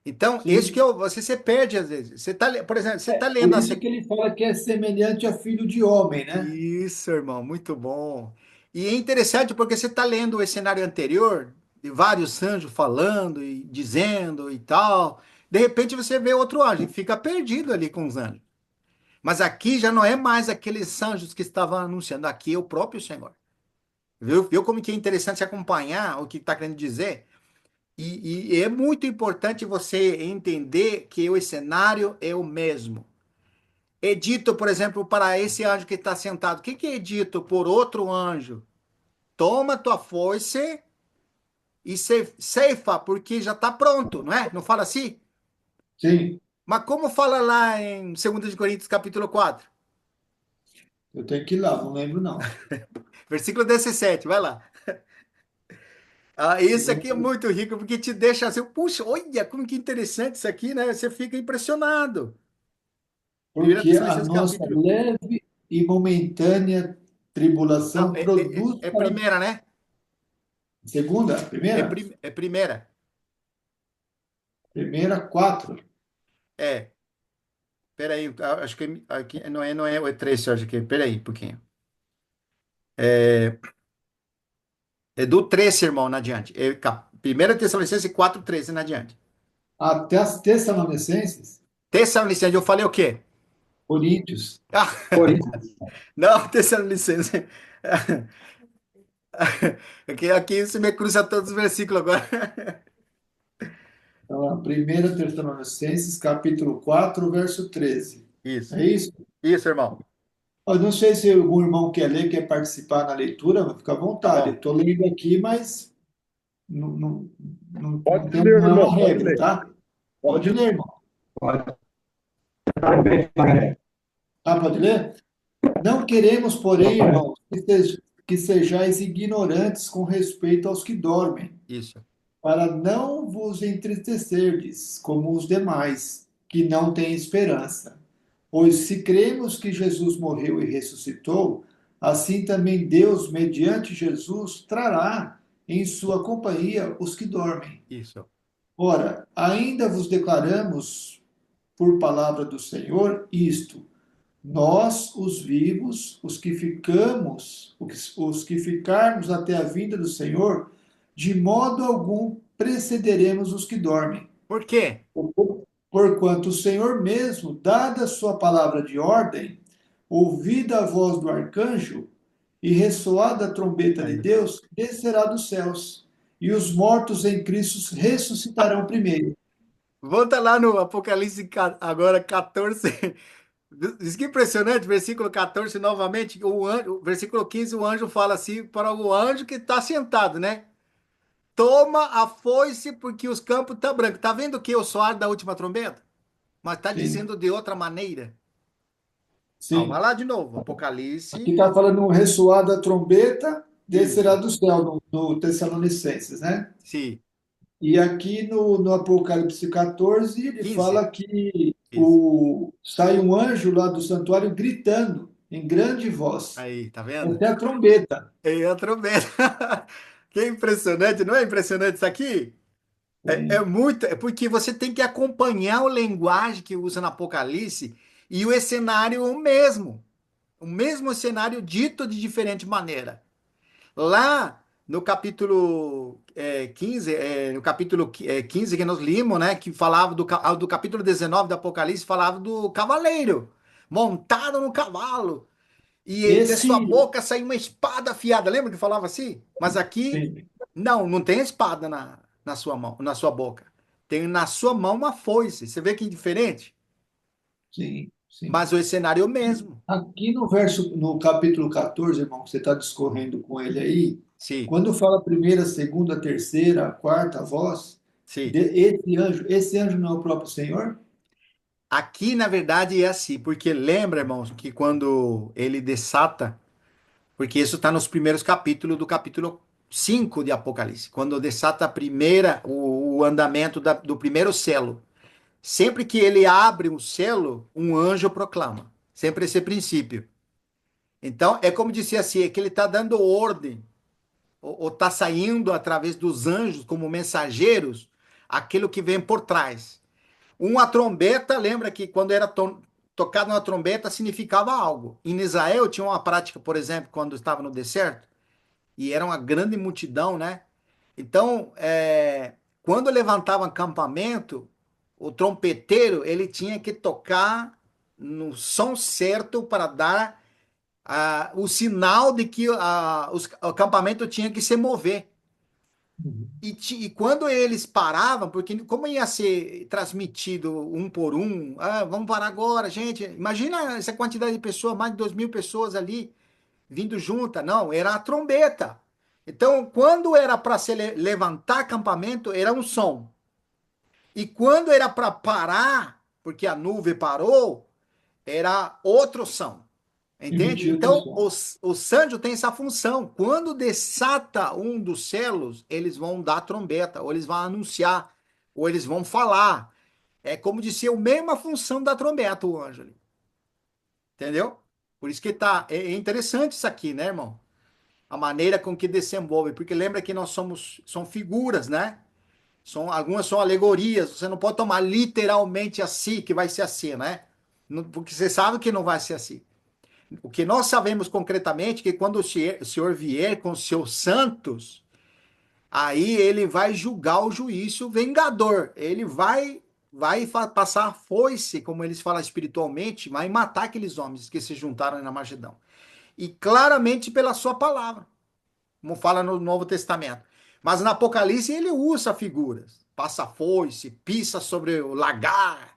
Então, isso que sim. você se perde às vezes. Você tá, por exemplo, você está Por lendo a isso que ele fala que é semelhante a filho de homem, né? Isso, irmão, muito bom. E é interessante porque você está lendo o cenário anterior, de vários anjos falando e dizendo e tal. De repente você vê outro anjo e fica perdido ali com os anjos. Mas aqui já não é mais aqueles anjos que estavam anunciando, aqui é o próprio Senhor. Viu como que é interessante acompanhar o que está querendo dizer? E é muito importante você entender que o cenário é o mesmo. É dito, por exemplo, para esse anjo que está sentado. O que que é dito por outro anjo? Toma tua foice e ceifa, porque já está pronto, não é? Não fala assim? Sim, Mas como fala lá em 2 de Coríntios, capítulo 4, eu tenho que ir lá, não lembro não. versículo 17, vai lá. Ah, isso aqui é Segundo, muito rico, porque te deixa assim, puxa, olha como que interessante isso aqui, né? Você fica impressionado. 1 porque a Tessalonicenses nossa capítulo... leve e momentânea Não, tribulação produz é para primeira, né? segunda, primeira, É primeira. primeira quatro. É, peraí, acho que aqui não é o E3, Sérgio, aqui. Peraí, um pouquinho. É do 13, irmão, na diante. 1 Tessalonicenses 4:13 na diante. Até as Tessalonicenses, Tessalonicenses, eu falei o quê? Coríntios. Ah, Coríntios. não, Tessalonicenses. Aqui você me cruza todos os versículos agora. Então, a primeira Tessalonicenses, capítulo 4, verso 13. Isso, É isso? isso, irmão. Eu não sei se algum irmão quer ler, quer participar na leitura, mas fica à Tá vontade. bom. Estou lendo aqui, mas não, não, não, Pode não, tem, ler, não é uma irmão, pode regra, ler. tá? Pode Pode ler. ler, irmão. Pode estar bem, Mané. Ah, pode ler? Não queremos, porém, irmãos, que sejais ignorantes com respeito aos que dormem, Isso, para não vos entristecerdes, como os demais, que não têm esperança. Pois se cremos que Jesus morreu e ressuscitou, assim também Deus, mediante Jesus, trará em sua companhia os que dormem. isso, Ora, ainda vos declaramos, por palavra do Senhor, isto: nós, os vivos, os que ficarmos até a vinda do Senhor, de modo algum precederemos os que dormem. Por quê? Porquanto o Senhor mesmo, dada a sua palavra de ordem, ouvida a voz do arcanjo e ressoada a trombeta de Aí. Deus, descerá dos céus, e os mortos em Cristo ressuscitarão primeiro. Volta lá no Apocalipse agora 14. Diz que impressionante, versículo 14 novamente, versículo 15, o anjo fala assim para o anjo que está sentado, né? Toma a foice porque os campos estão brancos. Tá vendo que o soar da última trombeta? Mas está Sim, dizendo de outra maneira. Ó, vai sim. lá de novo, Aqui Apocalipse. está falando ressoada a trombeta, descerá Isso, do céu, no Tessalonicenses, né? sim, E aqui no Apocalipse 14, ele 15. fala que Isso. sai um anjo lá do santuário gritando em grande voz. Aí, tá vendo? Essa é a trombeta. É a trombeta. Que impressionante, não é impressionante isso aqui? É Sim, muito, é porque você tem que acompanhar o linguagem que usa no Apocalipse e o cenário o mesmo cenário dito de diferente maneira. Lá no capítulo 15, no capítulo 15 que nós limos, né, que falava do capítulo 19 do Apocalipse, falava do cavaleiro montado no cavalo e de sua esse, boca saiu uma espada afiada. Lembra que falava assim? Mas aqui sim, não tem espada na sua mão, na sua boca. Tem na sua mão uma foice. Você vê que diferente? sim, sim. Mas o cenário é o mesmo. Aqui no capítulo 14, irmão, que você está discorrendo com ele aí, Sim, quando fala a primeira, segunda, terceira, quarta voz, sim. esse anjo não é o próprio Senhor? Aqui, na verdade, é assim, porque lembra, irmãos, que quando ele desata, porque isso está nos primeiros capítulos do capítulo 5 de Apocalipse, quando desata a primeira, o andamento do primeiro selo. Sempre que ele abre um selo, um anjo proclama. Sempre esse princípio. Então, é como disse assim, é que ele está dando ordem, ou está saindo através dos anjos como mensageiros, aquilo que vem por trás. Uma trombeta, lembra que quando era tocada uma trombeta significava algo. Em Israel tinha uma prática, por exemplo, quando estava no deserto, e era uma grande multidão, né? Então, quando levantava acampamento, o trompeteiro ele tinha que tocar no som certo para dar o sinal de que o acampamento tinha que se mover. Uhum. E quando eles paravam, porque como ia ser transmitido um por um, vamos parar agora, gente. Imagina essa quantidade de pessoas, mais de 2.000 pessoas ali vindo junta. Não, era a trombeta. Então, quando era para se levantar acampamento, era um som. E quando era para parar, porque a nuvem parou, era outro som. Entende? Emitiu outro Então, som. o Sanjo tem essa função. Quando desata um dos selos, eles vão dar trombeta, ou eles vão anunciar, ou eles vão falar. É como de ser a mesma função da trombeta, o anjo. Entendeu? Por isso que é interessante isso aqui, né, irmão? A maneira com que desenvolve, porque lembra que nós são figuras, né? Algumas são alegorias, você não pode tomar literalmente assim, que vai ser assim, né? Porque você sabe que não vai ser assim. O que nós sabemos concretamente é que quando o Senhor vier com os seus santos, aí ele vai julgar o juízo vingador. Ele vai passar a foice, como eles falam espiritualmente, vai matar aqueles homens que se juntaram na Magedão. E claramente pela sua palavra, como fala no Novo Testamento. Mas no Apocalipse ele usa figuras. Passa a foice, pisa sobre o lagar,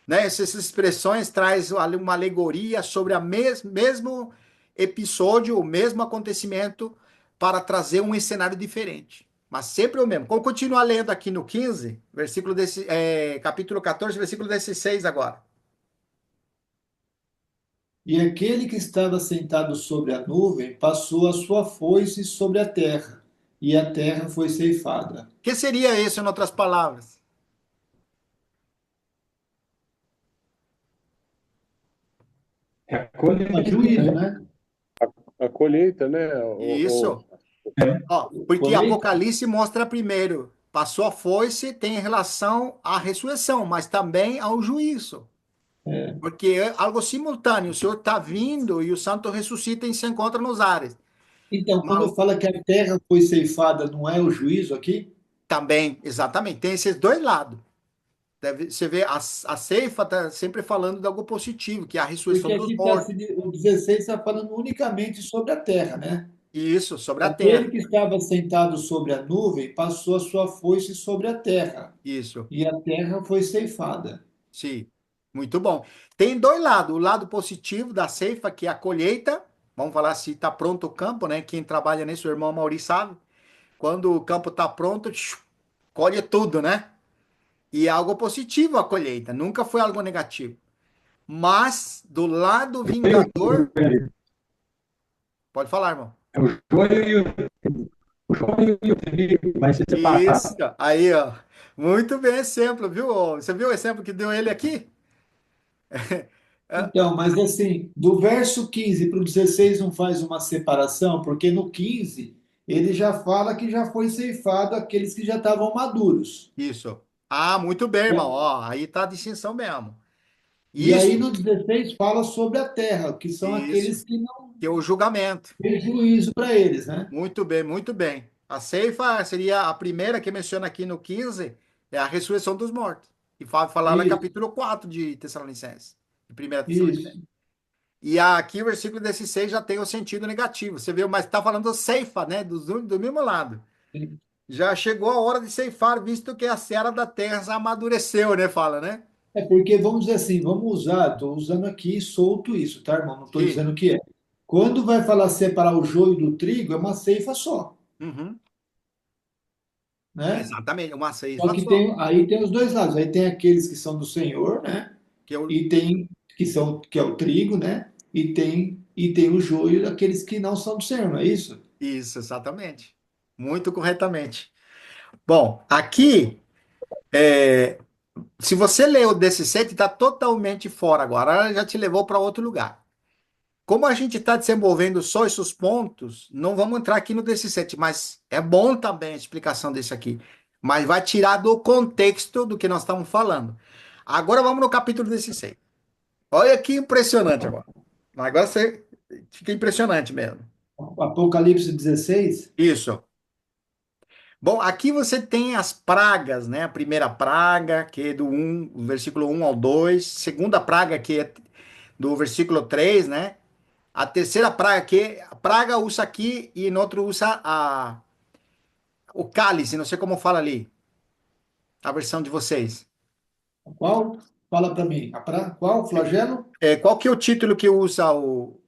né? Essas expressões traz ali uma alegoria sobre o mesmo episódio, o mesmo acontecimento, para trazer um cenário diferente. Mas sempre o mesmo. Vamos continuar lendo aqui no 15, capítulo 14, versículo 16 agora. E aquele que estava sentado sobre a nuvem passou a sua foice sobre a terra, e a terra foi ceifada. O que seria isso, em outras palavras? É a A colheita, juízo, né? né? A colheita, né? Isso. É. Ó, porque Colheita. Apocalipse mostra primeiro, passou a foice, tem relação à ressurreição, mas também ao juízo. É. Porque é algo simultâneo. O Senhor está vindo e o santo ressuscita e se encontra nos ares. Então, Mas quando fala que a terra foi ceifada, não é o juízo aqui? também, exatamente, tem esses dois lados. Você vê, a ceifa está sempre falando de algo positivo, que é a ressurreição Porque dos aqui tá, mortos. o 16 está falando unicamente sobre a terra, né? Isso, sobre a terra. Aquele que estava sentado sobre a nuvem passou a sua foice sobre a terra, Isso, e a terra foi ceifada. sim. Muito bom. Tem dois lados. O lado positivo da ceifa, que é a colheita. Vamos falar se está pronto o campo, né? Quem trabalha nisso, o irmão Mauri sabe. Quando o campo está pronto, colhe tudo, né? E é algo positivo a colheita, nunca foi algo negativo. Mas do lado vingador, pode falar, irmão. O joio o joio e o trigo vai ser Isso, separado. aí, ó. Muito bem exemplo, viu? Você viu o exemplo que deu ele aqui? É, Então, mas assim, do verso 15 para o 16 não faz uma separação, porque no 15 ele já fala que já foi ceifado aqueles que já estavam maduros. isso. Ah, muito bem, irmão. Ó, aí tá a distinção mesmo. E Isso, aí no 16 fala sobre a terra, que são isso. aqueles que não Que é o julgamento. têm juízo para eles, né? Muito bem, muito bem. A ceifa seria a primeira que menciona aqui no 15, é a ressurreição dos mortos. E falar lá no Isso, capítulo 4 de Tessalonicenses, de 1 Tessalonicenses. isso. E aqui o versículo 16 já tem o sentido negativo. Você viu, mas está falando ceifa, né? Do mesmo lado. Já chegou a hora de ceifar, visto que a seara da terra amadureceu, né? Fala, né? É porque, vamos dizer assim, vamos usar, estou usando aqui solto isso, tá, irmão? Não estou Sim. dizendo que é. Quando vai falar separar o joio do trigo, é uma ceifa só, Uhum. né? Exatamente, uma Só ceifa que só. tem, aí tem os dois lados. Aí tem aqueles que são do Senhor, né? Que eu... E tem que é o trigo, né? E tem o joio daqueles que não são do Senhor, não é isso? Isso, exatamente. Muito corretamente. Bom, aqui, se você leu o 17, está totalmente fora agora. Ela já te levou para outro lugar. Como a gente está desenvolvendo só esses pontos, não vamos entrar aqui no 17, mas é bom também a explicação desse aqui. Mas vai tirar do contexto do que nós estamos falando. Agora vamos no capítulo 16. Olha que impressionante agora. Agora você fica impressionante mesmo. Apocalipse 16. Isso. Bom, aqui você tem as pragas, né? A primeira praga, que é do versículo 1 ao 2. Segunda praga, que é do versículo 3, né? A terceira praga, que a praga usa aqui e em outro usa o cálice, não sei como fala ali, a versão de vocês. Qual? Fala para mim. Qual? Flagelo? Qual que é o título que usa o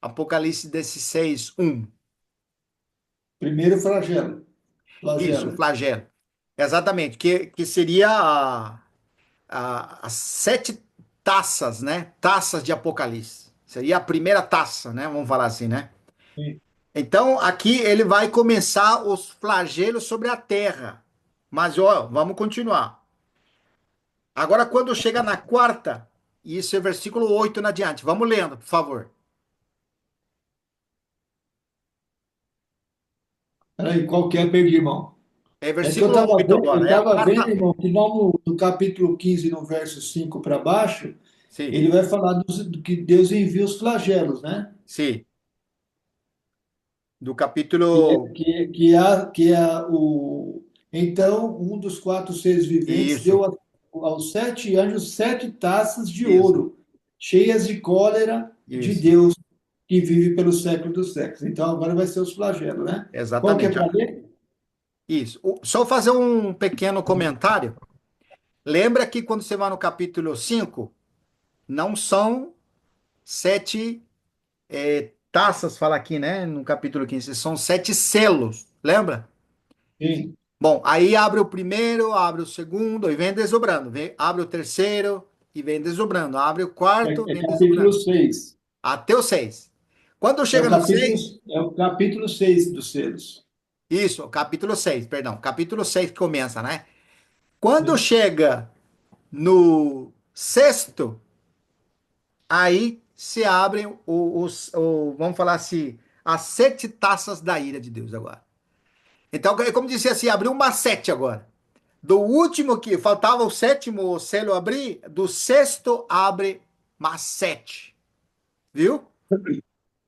Apocalipse 16, 1? Primeiro flagelo. Isso, Flagelo. flagelo. Exatamente, que seria as sete taças, né? Taças de Apocalipse. Seria a primeira taça, né? Vamos falar assim, né? Sim. Então, aqui ele vai começar os flagelos sobre a terra. Mas, ó, vamos continuar. Agora, quando chega na quarta, isso é versículo 8 na diante. Vamos lendo, por favor. Peraí, qual que é? Perdi, irmão. É É que eu versículo estava 8 vendo, agora, é a quarta. irmão, que lá no capítulo 15, no verso 5 para baixo, Sim, ele vai falar do que Deus envia os flagelos, né? sim. Do Que é, capítulo. então, um dos quatro seres viventes Isso, deu aos sete anjos sete taças de isso, ouro, cheias de cólera de isso, Deus, que vive pelo século dos séculos. Então, agora vai ser os flagelos, né? Qual que é exatamente. para ler? Isso. Só fazer um pequeno comentário. Lembra que quando você vai no capítulo 5, não são sete taças, fala aqui, né? No capítulo 15, são sete selos. Lembra? Sim, Bom, aí abre o primeiro, abre o segundo e vem desdobrando. Abre o terceiro e vem desdobrando. Abre o quarto, é vem capítulo desdobrando. 6. Até o 6. Quando É o chega no capítulo, 6, é o capítulo 6 dos selos. isso, capítulo 6, perdão. Capítulo 6 que começa, né? Quando Sim, chega no sexto, aí se abrem vamos falar assim, as sete taças da ira de Deus agora. Então, é como disse assim, abriu uma sete agora. Do último que faltava o sétimo selo abrir, do sexto abre mais sete, viu?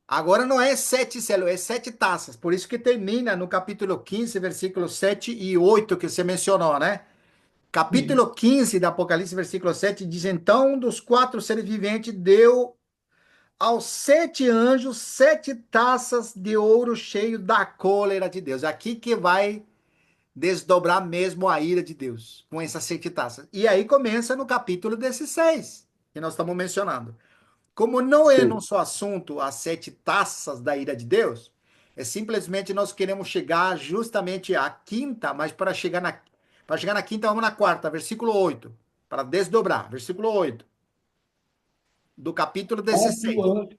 Agora não é sete selos, é sete taças. Por isso que termina no capítulo 15, versículos 7 e 8 que você mencionou, né? Capítulo 15 da Apocalipse, versículo 7 diz: Então, um dos quatro seres viventes deu aos sete anjos sete taças de ouro cheio da cólera de Deus. Aqui que vai desdobrar mesmo a ira de Deus, com essas sete taças. E aí começa no capítulo 16, que nós estamos mencionando. Como não é Sim. nosso assunto as sete taças da ira de Deus, é simplesmente nós queremos chegar justamente à quinta, mas para chegar na quinta, vamos na quarta, versículo 8, para desdobrar, versículo 8 do capítulo Quarto 16. anjo,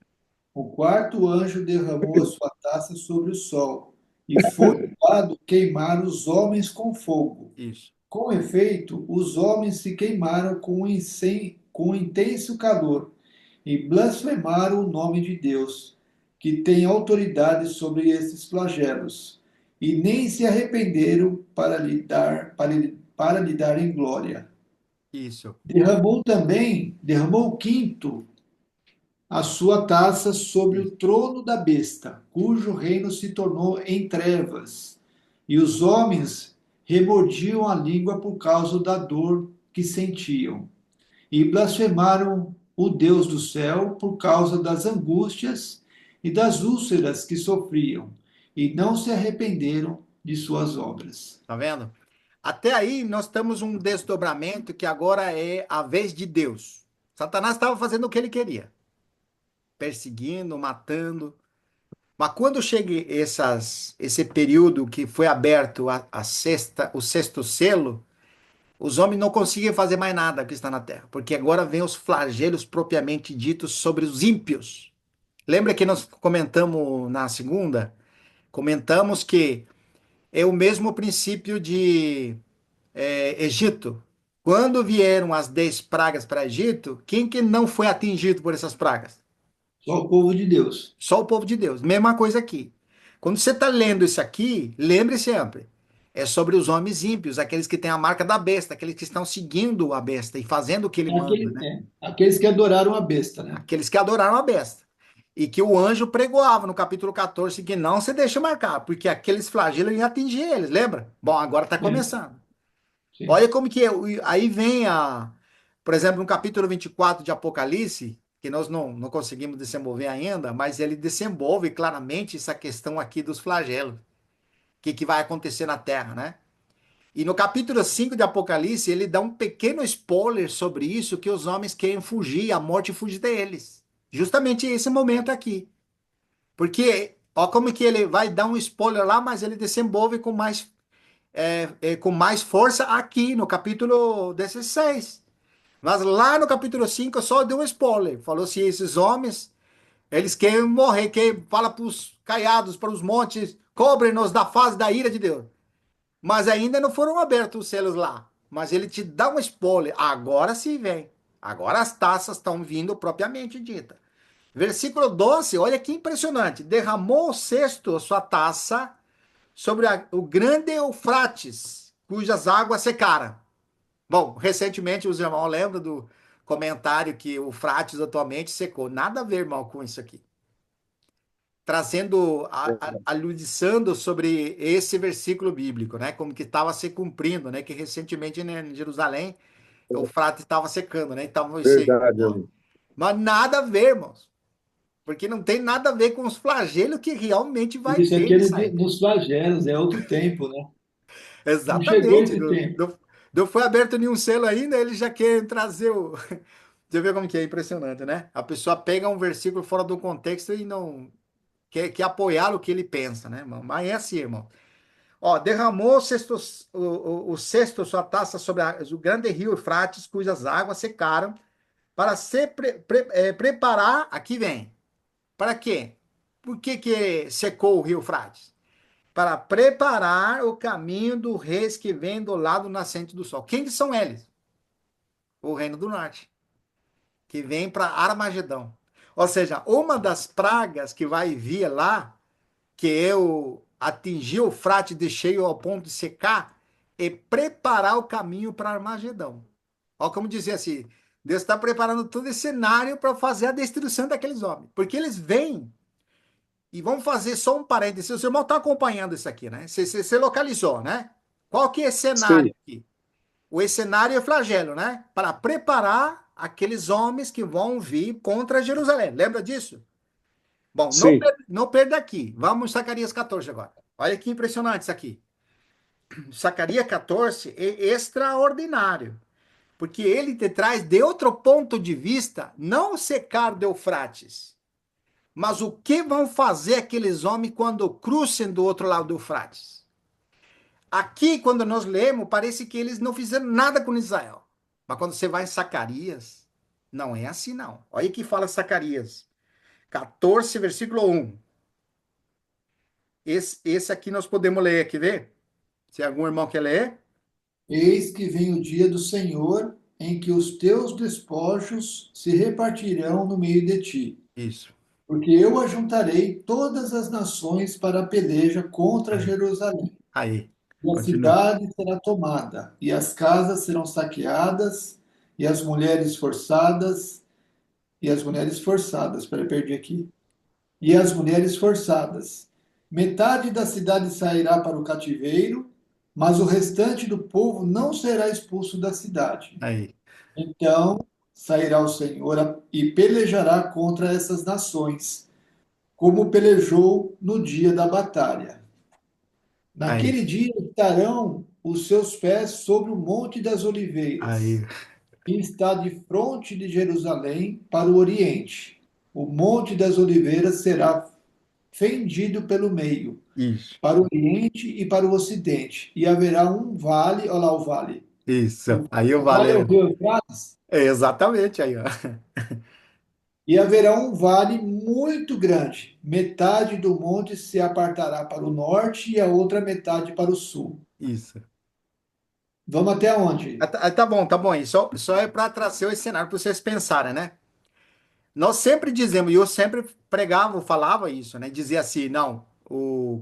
o quarto anjo derramou a sua taça sobre o sol, e foi dado queimar os homens com fogo. Isso. Com efeito, os homens se queimaram com intenso calor e blasfemaram o nome de Deus, que tem autoridade sobre esses flagelos, e nem se arrependeram para lhe darem glória. Isso. Derramou o quinto a sua taça sobre o Isso. trono da besta, cujo reino se tornou em trevas, e os homens remordiam a língua por causa da dor que sentiam, e blasfemaram o Deus do céu por causa das angústias e das úlceras que sofriam, e não se arrependeram de suas obras. Tá vendo? Até aí nós temos um desdobramento que agora é a vez de Deus. Satanás estava fazendo o que ele queria, perseguindo, matando. Mas quando chega esse período que foi aberto o sexto selo, os homens não conseguem fazer mais nada que está na terra, porque agora vem os flagelos propriamente ditos sobre os ímpios. Lembra que nós comentamos na segunda? Comentamos que é o mesmo princípio de Egito. Quando vieram as 10 pragas para Egito, quem que não foi atingido por essas pragas? Só o povo de Deus. Só o povo de Deus. Mesma coisa aqui. Quando você está lendo isso aqui, lembre sempre, é sobre os homens ímpios, aqueles que têm a marca da besta, aqueles que estão seguindo a besta e fazendo o que ele manda, né? Aqueles que adoraram a besta, né? Aqueles que adoraram a besta. E que o anjo pregoava no capítulo 14 que não se deixe marcar, porque aqueles flagelos iam atingir eles, lembra? Bom, agora está É, começando. sim. Olha como que é. Aí vem por exemplo, no capítulo 24 de Apocalipse, que nós não conseguimos desenvolver ainda, mas ele desenvolve claramente essa questão aqui dos flagelos, o que vai acontecer na Terra, né? E no capítulo 5 de Apocalipse, ele dá um pequeno spoiler sobre isso, que os homens querem fugir, a morte fugir deles. Justamente esse momento aqui. Porque, ó, como que ele vai dar um spoiler lá, mas ele desenvolve com mais força aqui no capítulo 16. Mas lá no capítulo 5 só deu um spoiler. Falou se esses homens, eles querem morrer, que fala para os caiados, para os montes, cobre-nos da face da ira de Deus. Mas ainda não foram abertos os selos lá. Mas ele te dá um spoiler. Agora sim vem. Agora as taças estão vindo propriamente dita. Versículo 12, olha que impressionante. Derramou o sexto sua taça sobre o grande Eufrates, cujas águas secaram. Bom, recentemente os irmãos lembram do comentário que o Eufrates atualmente secou. Nada a ver, irmão, com isso aqui. Trazendo, aludiçando sobre esse versículo bíblico, né? Como que estava se cumprindo, né? Que recentemente, né, em Jerusalém, o Eufrates estava secando, né? Então, Verdade, amigo. mas nada a ver, irmãos. Porque não tem nada a ver com os flagelos que realmente vai Isso ter aqui é nisso aí. dos flagelos, é outro tempo, né? Não chegou Exatamente. esse tempo. Não foi aberto nenhum selo ainda, eles já querem trazer o. Você vê como que é impressionante, né? A pessoa pega um versículo fora do contexto e não quer apoiar o que ele pensa, né, irmão? Mas é assim, irmão. Ó, derramou o cesto sua taça sobre o grande rio Eufrates, cujas águas secaram, para se preparar. Aqui vem. Para quê? Por que que secou o rio Eufrates? Para preparar o caminho do reis que vem do lado nascente do sol. Quem que são eles? O reino do norte, que vem para Armagedão. Ou seja, uma das pragas que vai vir lá, que eu atingir o frate de cheio ao ponto de secar, é preparar o caminho para Armagedão. Olha como dizer assim, Deus está preparando todo esse cenário para fazer a destruição daqueles homens. Porque eles vêm, e vamos fazer só um parênteses, o seu irmão está acompanhando isso aqui, né? Você localizou, né? Qual que é esse cenário Sim, aqui? O cenário é flagelo, né? Para preparar aqueles homens que vão vir contra Jerusalém. Lembra disso? Bom, Sim, não perda aqui. Vamos em Zacarias 14 agora. Olha que impressionante isso aqui. Zacarias 14 é extraordinário, porque ele te traz de outro ponto de vista, não o secar do Eufrates, mas o que vão fazer aqueles homens quando cruzem do outro lado do Eufrates. Aqui, quando nós lemos, parece que eles não fizeram nada com Israel. Mas quando você vai em Zacarias, não é assim, não. Olha o que fala Zacarias 14, versículo 1. Esse aqui nós podemos ler, quer ver? Se algum irmão quer ler. Eis que vem o dia do Senhor, em que os teus despojos se repartirão no meio de ti. Isso. Porque eu ajuntarei todas as nações para a peleja contra Aí, Jerusalém. aí. E a Continua. cidade será tomada, e as casas serão saqueadas, e as mulheres forçadas, peraí, perdi aqui. E as mulheres forçadas. Metade da cidade sairá para o cativeiro, mas o restante do povo não será expulso da cidade. Aí. Então sairá o Senhor e pelejará contra essas nações, como pelejou no dia da batalha. Aí. Naquele dia estarão os seus pés sobre o Monte das Aí. Oliveiras, que está de fronte de Jerusalém para o oriente. O Monte das Oliveiras será fendido pelo meio, Isso. para o oriente e para o ocidente, e haverá um vale, olha lá o vale. Isso. Aí o O vale é o vale. rio Eufrates, É exatamente aí, ó. e haverá um vale muito grande. Metade do monte se apartará para o norte e a outra metade para o sul. Isso. Vamos até onde? Tá bom, tá bom. Só é para trazer esse cenário para vocês pensarem, né? Nós sempre dizemos, e eu sempre pregava, falava isso, né? Dizia assim, não,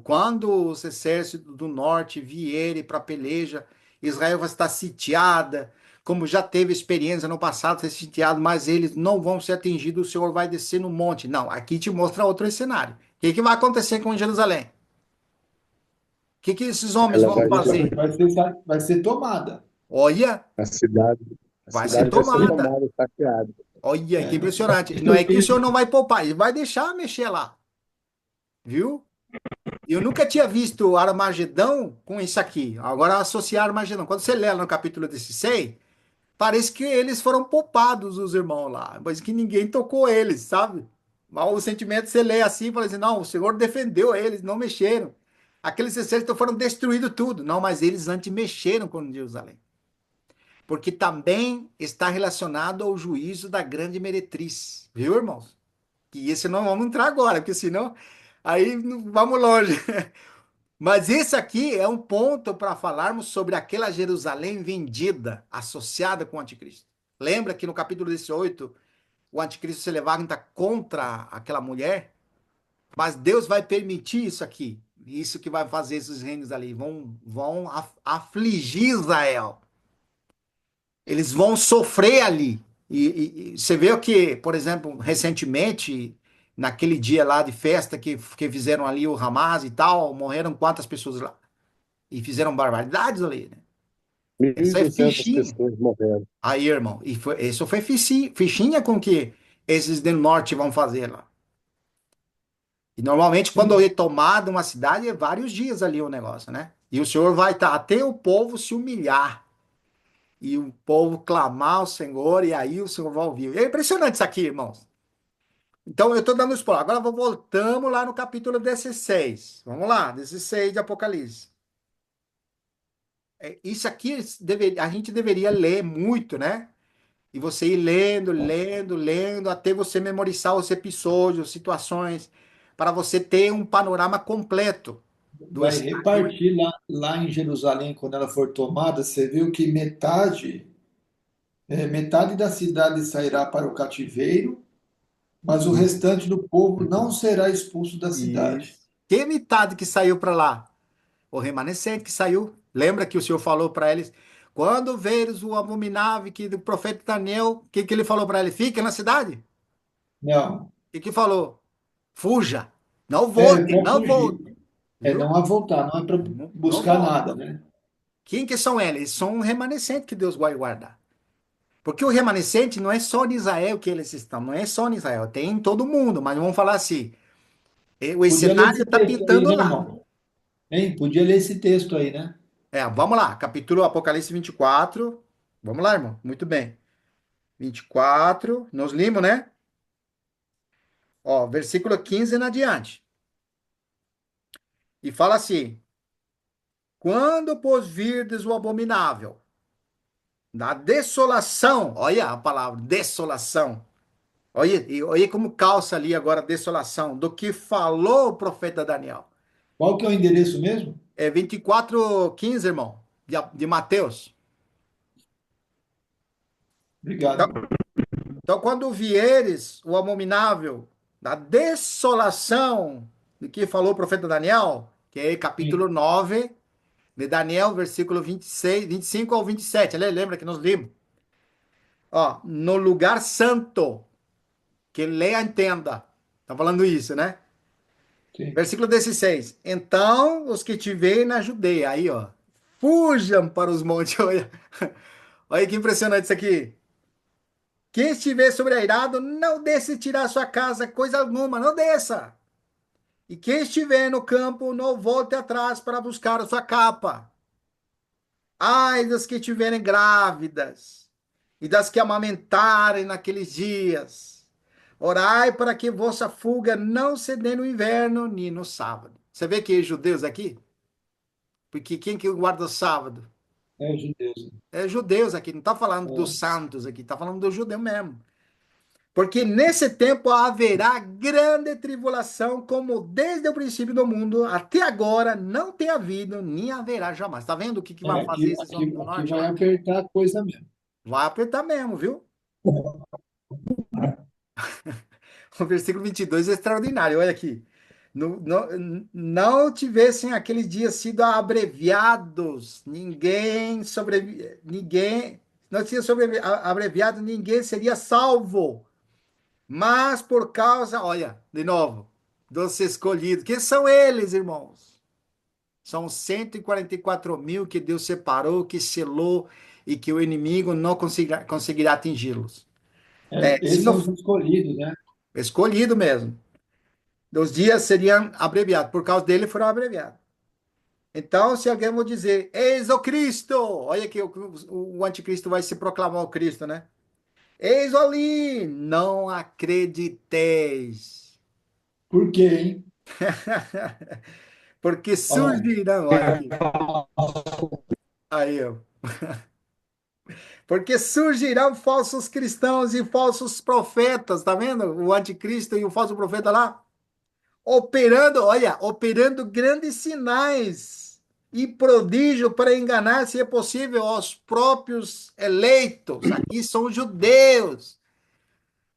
quando os exércitos do norte vierem para peleja, Israel vai estar sitiada, como já teve experiência no passado, ser sitiado, mas eles não vão ser atingidos, o Senhor vai descer no monte. Não, aqui te mostra outro cenário. O que vai acontecer com Jerusalém? O que esses homens ela vão vai estar, fazer? Vai ser tomada. Olha, a cidade, a vai ser cidade vai ser tomada. tomada, saqueada. Olha, que É. impressionante. Não é que o Senhor não vai poupar, ele vai deixar mexer lá, viu? Eu nunca tinha visto Armagedão com isso aqui. Agora associar Armagedão. Quando você lê lá no capítulo 16, parece que eles foram poupados, os irmãos lá, mas que ninguém tocou eles, sabe? Mas o sentimento você lê assim, fala assim, não, o Senhor defendeu eles, não mexeram. Aqueles exércitos foram destruídos tudo. Não, mas eles antes mexeram com Jerusalém. Porque também está relacionado ao juízo da grande meretriz. Viu, irmãos? Que esse não vamos entrar agora, porque senão aí vamos longe. Mas esse aqui é um ponto para falarmos sobre aquela Jerusalém vendida, associada com o anticristo. Lembra que no capítulo 18, o anticristo se levanta contra aquela mulher? Mas Deus vai permitir isso aqui. Isso que vai fazer esses reinos ali. Vão afligir Israel. Eles vão sofrer ali. E você vê o que, por exemplo, recentemente, naquele dia lá de festa que fizeram ali o Hamas e tal, morreram quantas pessoas lá? E fizeram barbaridades ali, né? mil e Essa é duzentas fichinha. pessoas morrendo. Aí, irmão, isso foi fichinha com que esses do norte vão fazer lá. E normalmente, quando é tomada uma cidade, é vários dias ali o negócio, né? E o Senhor vai estar até o povo se humilhar e o povo clamar ao Senhor, e aí o Senhor vai ouvir. É impressionante isso aqui, irmãos. Então, eu estou dando spoiler. Agora voltamos lá no capítulo 16. Vamos lá, 16 de Apocalipse. Isso aqui a gente deveria ler muito, né? E você ir lendo, lendo, lendo, até você memorizar os episódios, situações, para você ter um panorama completo do Vai cenário. repartir lá em Jerusalém, quando ela for tomada, você viu que metade da cidade sairá para o cativeiro, mas o restante do povo não será expulso da cidade. Isso. Que metade que saiu para lá? O remanescente que saiu. Lembra que o Senhor falou para eles: quando veres o abominável que do profeta Daniel, que ele falou para ele? Fica na cidade. Não, E que falou? Fuja. Não é volte, para não fugir, volte. é Viu? não a voltar, não é para Não buscar volte. nada, né? Quem que são eles? São um remanescente que Deus vai guardar. Porque o remanescente não é só em Israel que eles estão, não é só em Israel, tem em todo mundo, mas vamos falar assim, o Podia ler cenário esse está texto aí, pintando né, lá. irmão? Hein? Podia ler esse texto aí, né? Vamos lá, capítulo Apocalipse 24. Vamos lá, irmão. Muito bem. 24, nós limos, né? Ó, versículo 15 na diante. E fala assim: quando, pois, virdes o abominável, da desolação, olha a palavra, desolação. Olha, e olha como calça ali agora desolação, do que falou o profeta Daniel. Qual que é o endereço mesmo? É 24:15, irmão, de Mateus. Então, Obrigado. então, quando vieres o abominável da desolação do que falou o profeta Daniel, que é capítulo Sim, 9 de Daniel, versículo 26, 25 ao 27. Lembra que nós limos? Ó, no lugar santo, que leia entenda. Tá falando isso, né? sim. Versículo 16. Então, os que te veem na Judeia, aí, ó, fujam para os montes. Olha, olha que impressionante isso aqui. Quem estiver sobreairado, não desce tirar sua casa, coisa alguma, não desça. E quem estiver no campo, não volte atrás para buscar a sua capa. Ai das que estiverem grávidas e das que amamentarem naqueles dias. Orai para que vossa fuga não se dê no inverno nem no sábado. Você vê que é judeus aqui? Porque quem que guarda o sábado? É judeus. É judeus aqui, não está falando dos É. santos aqui, está falando do judeu mesmo. Porque nesse tempo haverá grande tribulação, como desde o princípio do mundo até agora não tem havido, nem haverá jamais. Está vendo o que vai fazer Aqui, esses homens aqui, do aqui norte vai lá? apertar a coisa mesmo. Vai apertar mesmo, viu? O versículo 22 é extraordinário, olha aqui. Não tivessem aqueles dias sido abreviados, ninguém, não tinha abreviado, ninguém seria salvo. Mas por causa, olha, de novo, dos escolhidos. Quem são eles, irmãos? São 144 mil que Deus separou, que selou e que o inimigo não conseguirá atingi-los. Se Esses não são os escolhidos, né? escolhido mesmo. Os dias seriam abreviados, por causa dele foram abreviados. Então, se alguém for dizer, eis o Cristo, olha que o anticristo vai se proclamar o Cristo, né? Eis ali, não acrediteis. Por quê, hein? Porque Olha lá. surgirão, olha aqui, aí, ó. Porque surgirão falsos cristãos e falsos profetas, tá vendo? O anticristo e o falso profeta lá, operando, olha, operando grandes sinais e prodígio para enganar, se é possível, aos próprios eleitos. Aqui são os judeus,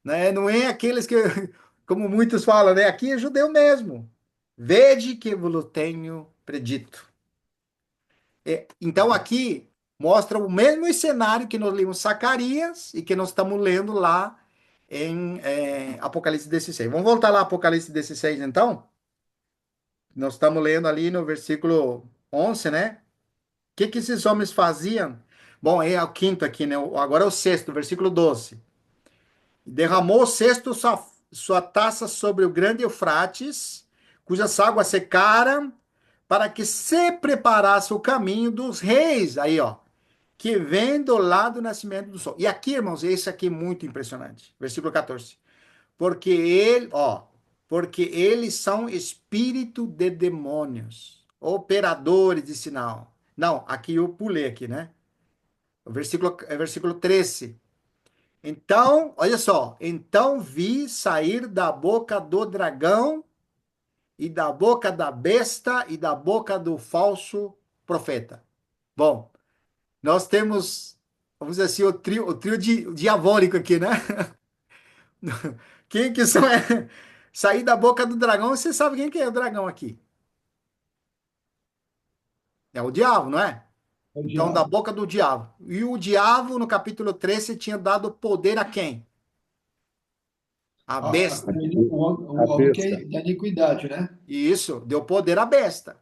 né? Não é aqueles que, como muitos falam, né? Aqui é judeu mesmo. Vede que eu vos tenho predito. Então aqui mostra o mesmo cenário que nós lemos Zacarias e que nós estamos lendo lá em Apocalipse 16. Vamos voltar lá Apocalipse 16, então? Nós estamos lendo ali no versículo 11, né? O que que esses homens faziam? Bom, é o quinto aqui, né? Agora é o sexto, versículo 12. Derramou o sexto sua taça sobre o grande Eufrates, cujas águas secaram, para que se preparasse o caminho dos reis. Aí, ó. Que vem do lado do nascimento do sol. E aqui, irmãos, esse aqui é muito impressionante. Versículo 14. Porque eles são espírito de demônios, operadores de sinal. Não, aqui eu pulei aqui, né? O versículo 13. Então, olha só, então vi sair da boca do dragão e da boca da besta e da boca do falso profeta. Bom, nós temos, vamos dizer assim, o trio diabólico aqui, né? Quem que são sair da boca do dragão? Você sabe quem que é o dragão aqui? É o diabo, não é? É o Então, da diabo. boca do diabo. E o diabo, no capítulo 13, tinha dado poder a quem? A besta. O A homem que besta. é da iniquidade, né? Isso, deu poder à besta.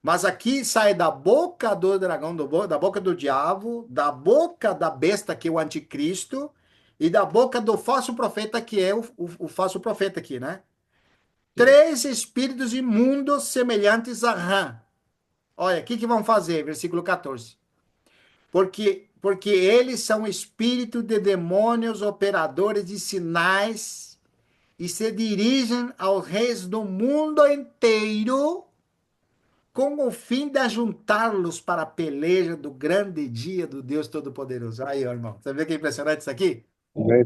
Mas aqui sai da boca do dragão, da boca do diabo, da boca da besta, que é o anticristo, e da boca do falso profeta, que é o falso profeta aqui, né? Sim. Três espíritos imundos semelhantes a rã. Olha, o que que vão fazer? Versículo 14. Porque eles são espírito de demônios operadores de sinais e se dirigem aos reis do mundo inteiro com o fim de ajuntá-los para a peleja do grande dia do Deus Todo-Poderoso. Aí, ó, irmão, você vê que é impressionante isso aqui? É,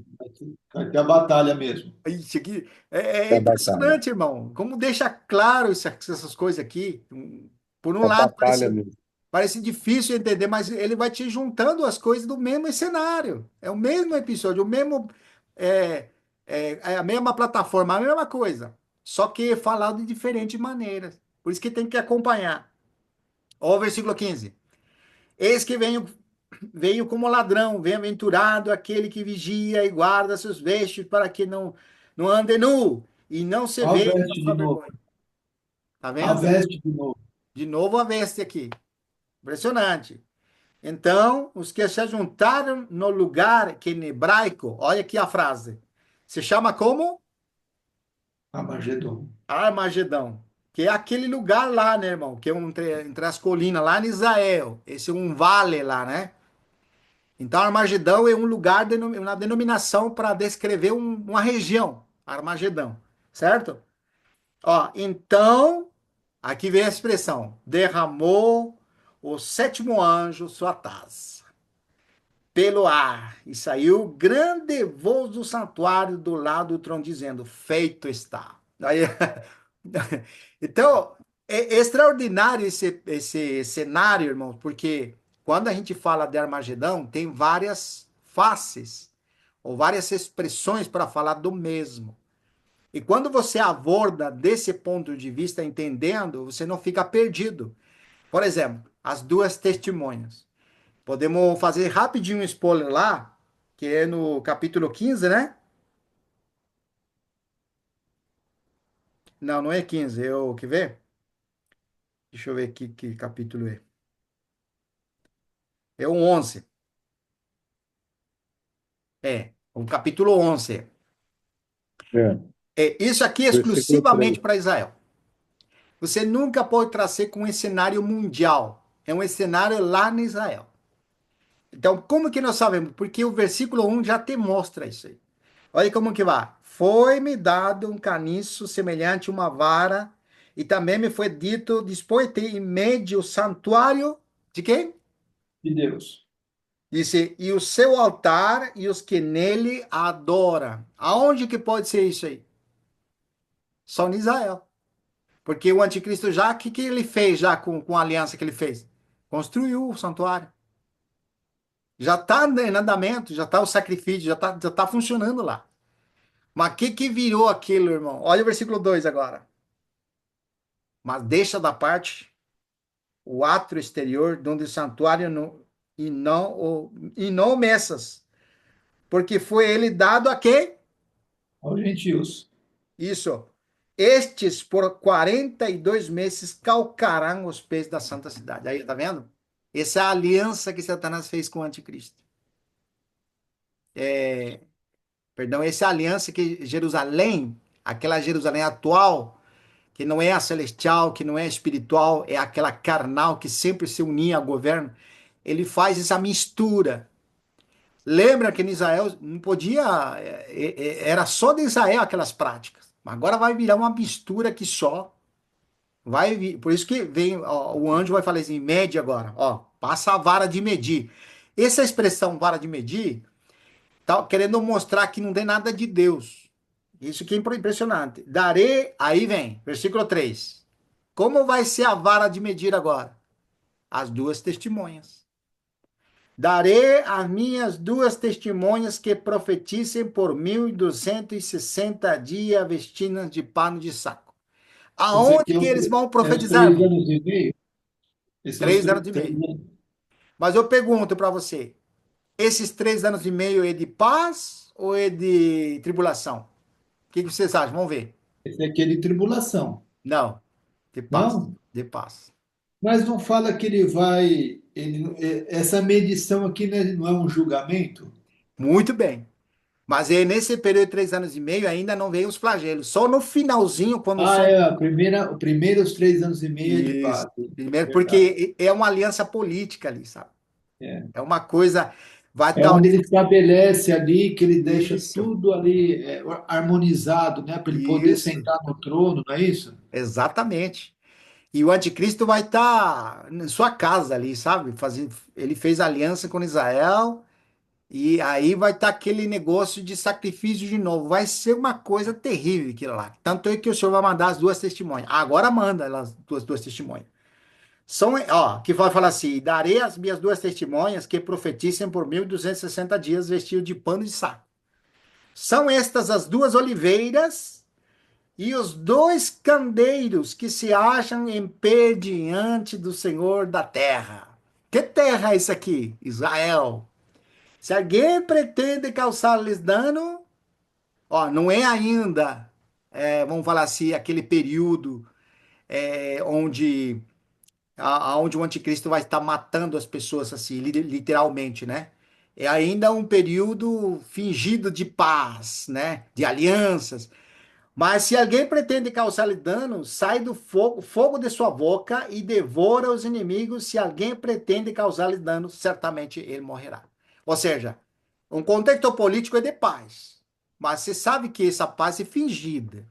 vai ter a batalha mesmo. Isso aqui é Da batalha. impressionante, irmão. Como deixa claro essas coisas aqui. Por um Da lado, batalha mesmo. parece difícil entender, mas ele vai te juntando as coisas do mesmo cenário. É o mesmo episódio, o mesmo, é, é a mesma plataforma, a mesma coisa. Só que falado de diferentes maneiras. Por isso que tem que acompanhar. Ó, o versículo 15. Eis que venho como ladrão, bem-aventurado aquele que vigia e guarda seus vestes para que não ande nu e não se A veja a veste sua de novo. vergonha. Tá A vendo? veste de novo. De novo a veste aqui. Impressionante. Então, os que se juntaram no lugar que em hebraico, olha aqui a frase, se chama como? Armagedon. Armagedão. Que é aquele lugar lá, né, irmão? Que é entre as colinas, lá em Israel. Esse é um vale lá, né? Então, Armagedão é um lugar, uma denominação para descrever uma região, Armagedão, certo? Ó, então, aqui vem a expressão: derramou o sétimo anjo sua taça pelo ar e saiu grande voz do santuário do lado do trono, dizendo: feito está. Aí, então, é extraordinário esse cenário, irmão, porque quando a gente fala de Armagedão, tem várias faces ou várias expressões para falar do mesmo. E quando você aborda desse ponto de vista, entendendo, você não fica perdido. Por exemplo, as duas testemunhas. Podemos fazer rapidinho um spoiler lá, que é no capítulo 15, né? Não, não é 15, é o que vê? Deixa eu ver aqui que capítulo é. É o 11. O capítulo 11. É. Isso aqui é Versículo exclusivamente 3. para Israel. Você nunca pode trazer com um cenário mundial. É um cenário lá em Israel. Então, como que nós sabemos? Porque o versículo 1 já te mostra isso aí. Olha como que vai. Foi-me dado um caniço semelhante a uma vara, e também me foi dito, dispõe-te em meio o santuário de quem? De Deus. Disse, e o seu altar e os que nele adoram. Aonde que pode ser isso aí? Só em Israel. Porque o anticristo já, o que ele fez já com a aliança que ele fez? Construiu o santuário. Já está em andamento, já está o sacrifício, já tá funcionando lá. Mas o que virou aquilo, irmão? Olha o versículo 2 agora. Mas deixa da parte o átrio exterior, donde o santuário e não messas, porque foi ele dado a quem? Aos gentios. Isso. Estes por 42 meses calcarão os pés da santa cidade. Aí, tá vendo? Essa é a aliança que Satanás fez com o anticristo. Perdão, essa é a aliança que Jerusalém, aquela Jerusalém atual, que não é a celestial, que não é espiritual, é aquela carnal que sempre se unia ao governo, ele faz essa mistura. Lembra que em Israel não podia, era só de Israel aquelas práticas. Agora vai virar uma mistura que só vai vir. Por isso que vem, ó, o anjo vai falar assim, mede agora, ó, passa a vara de medir. Essa expressão vara de medir tá querendo mostrar que não tem nada de Deus. Isso que é impressionante. Darei, aí vem, versículo 3. Como vai ser a vara de medir agora? As duas testemunhas. Darei as minhas duas testemunhas que profetizem por 1260 dias vestidas de pano de saco. Esse aqui Aonde é, que eles vão é os profetizar, três irmão? anos e meio. Esses são os 3 anos e três meio. anos. Mas eu pergunto para você, esses 3 anos e meio é de paz ou é de tribulação? O que vocês acham? Vamos ver. Esse aqui é de tribulação. Não, de paz, Não? de paz. Mas não fala que ele vai. Essa medição aqui né, não é um julgamento? Muito bem. Mas aí, nesse período de 3 anos e meio ainda não veio os flagelos. Só no finalzinho, quando o Ah, som. é, o primeiro os 3 anos e meio é de Isso. paz. Primeiro, Verdade. porque é uma aliança política ali, sabe? É. É uma coisa. Vai É estar. onde ele estabelece ali que ele deixa Isso. tudo ali harmonizado, né, para ele poder Isso. sentar no trono, não é isso? Exatamente. E o anticristo vai estar em sua casa ali, sabe? Ele fez aliança com Israel e aí vai estar aquele negócio de sacrifício de novo. Vai ser uma coisa terrível aquilo lá. Tanto é que o Senhor vai mandar as duas testemunhas. Agora manda elas duas testemunhas. São, ó, que vai falar assim: darei as minhas duas testemunhas que profetizem por 1260 dias vestidos de pano de saco. São estas as duas oliveiras e os dois candeiros que se acham em pé diante do Senhor da terra. Que terra é isso aqui? Israel. Se alguém pretende causar-lhes dano, ó, não é ainda, vamos falar assim, aquele período onde, onde o anticristo vai estar matando as pessoas, assim, literalmente, né? É ainda um período fingido de paz, né? De alianças. Mas se alguém pretende causar-lhe dano, sai do fogo de sua boca e devora os inimigos. Se alguém pretende causar-lhe dano, certamente ele morrerá. Ou seja, um contexto político é de paz. Mas você sabe que essa paz é fingida.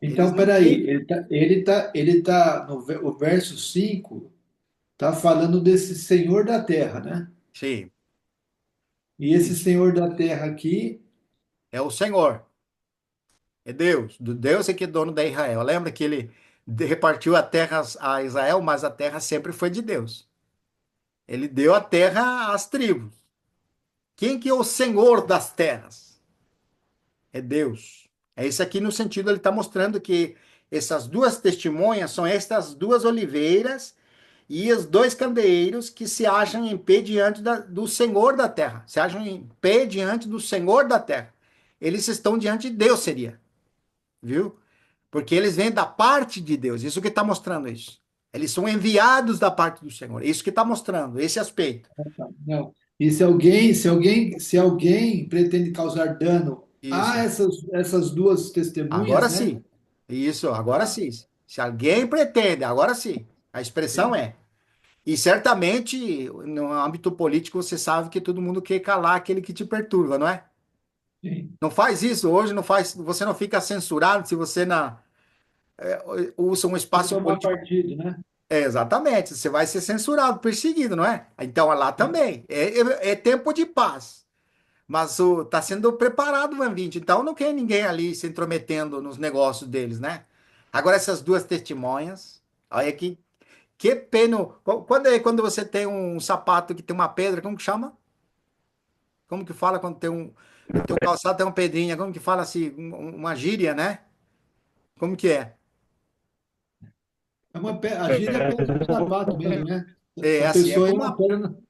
Eles Então, não peraí, têm. ele tá o verso 5 tá falando desse Senhor da Terra, né? Sim, E esse isso. Senhor da Terra aqui, É o Senhor. É Deus. Deus é que é dono da Israel. Lembra que ele repartiu a terra a Israel, mas a terra sempre foi de Deus. Ele deu a terra às tribos. Quem que é o Senhor das terras? É Deus. É isso aqui no sentido, ele está mostrando que essas duas testemunhas são estas duas oliveiras e os dois candeeiros que se acham em pé diante do Senhor da terra. Se acham em pé diante do Senhor da terra. Eles estão diante de Deus, seria. Viu? Porque eles vêm da parte de Deus. Isso que está mostrando isso. Eles são enviados da parte do Senhor. É isso que está mostrando, esse aspecto. não. E se alguém pretende causar dano a Isso. essas duas Agora testemunhas, né? sim. Isso, agora sim. Se alguém pretende, agora sim. A expressão Sim, é. E certamente, no âmbito político, você sabe que todo mundo quer calar aquele que te perturba, não é? sim. Não faz isso hoje, não faz, você não fica censurado se você usa um Se espaço tomar político. partido, né? Exatamente, você vai ser censurado, perseguido, não é? Então lá Sim, também. É tempo de paz. Mas está sendo preparado o Van 20, então não quer ninguém ali se intrometendo nos negócios deles, né? Agora, essas duas testemunhas, olha que pena. Quando você tem um sapato que tem uma pedra, como que chama? Como que fala quando tem no teu calçado tem uma pedrinha? Como que fala assim? Uma gíria, né? Como que é? a gíria é pedra no sapato mesmo, né? É A assim, é pessoa com aí uma uma. pedra no...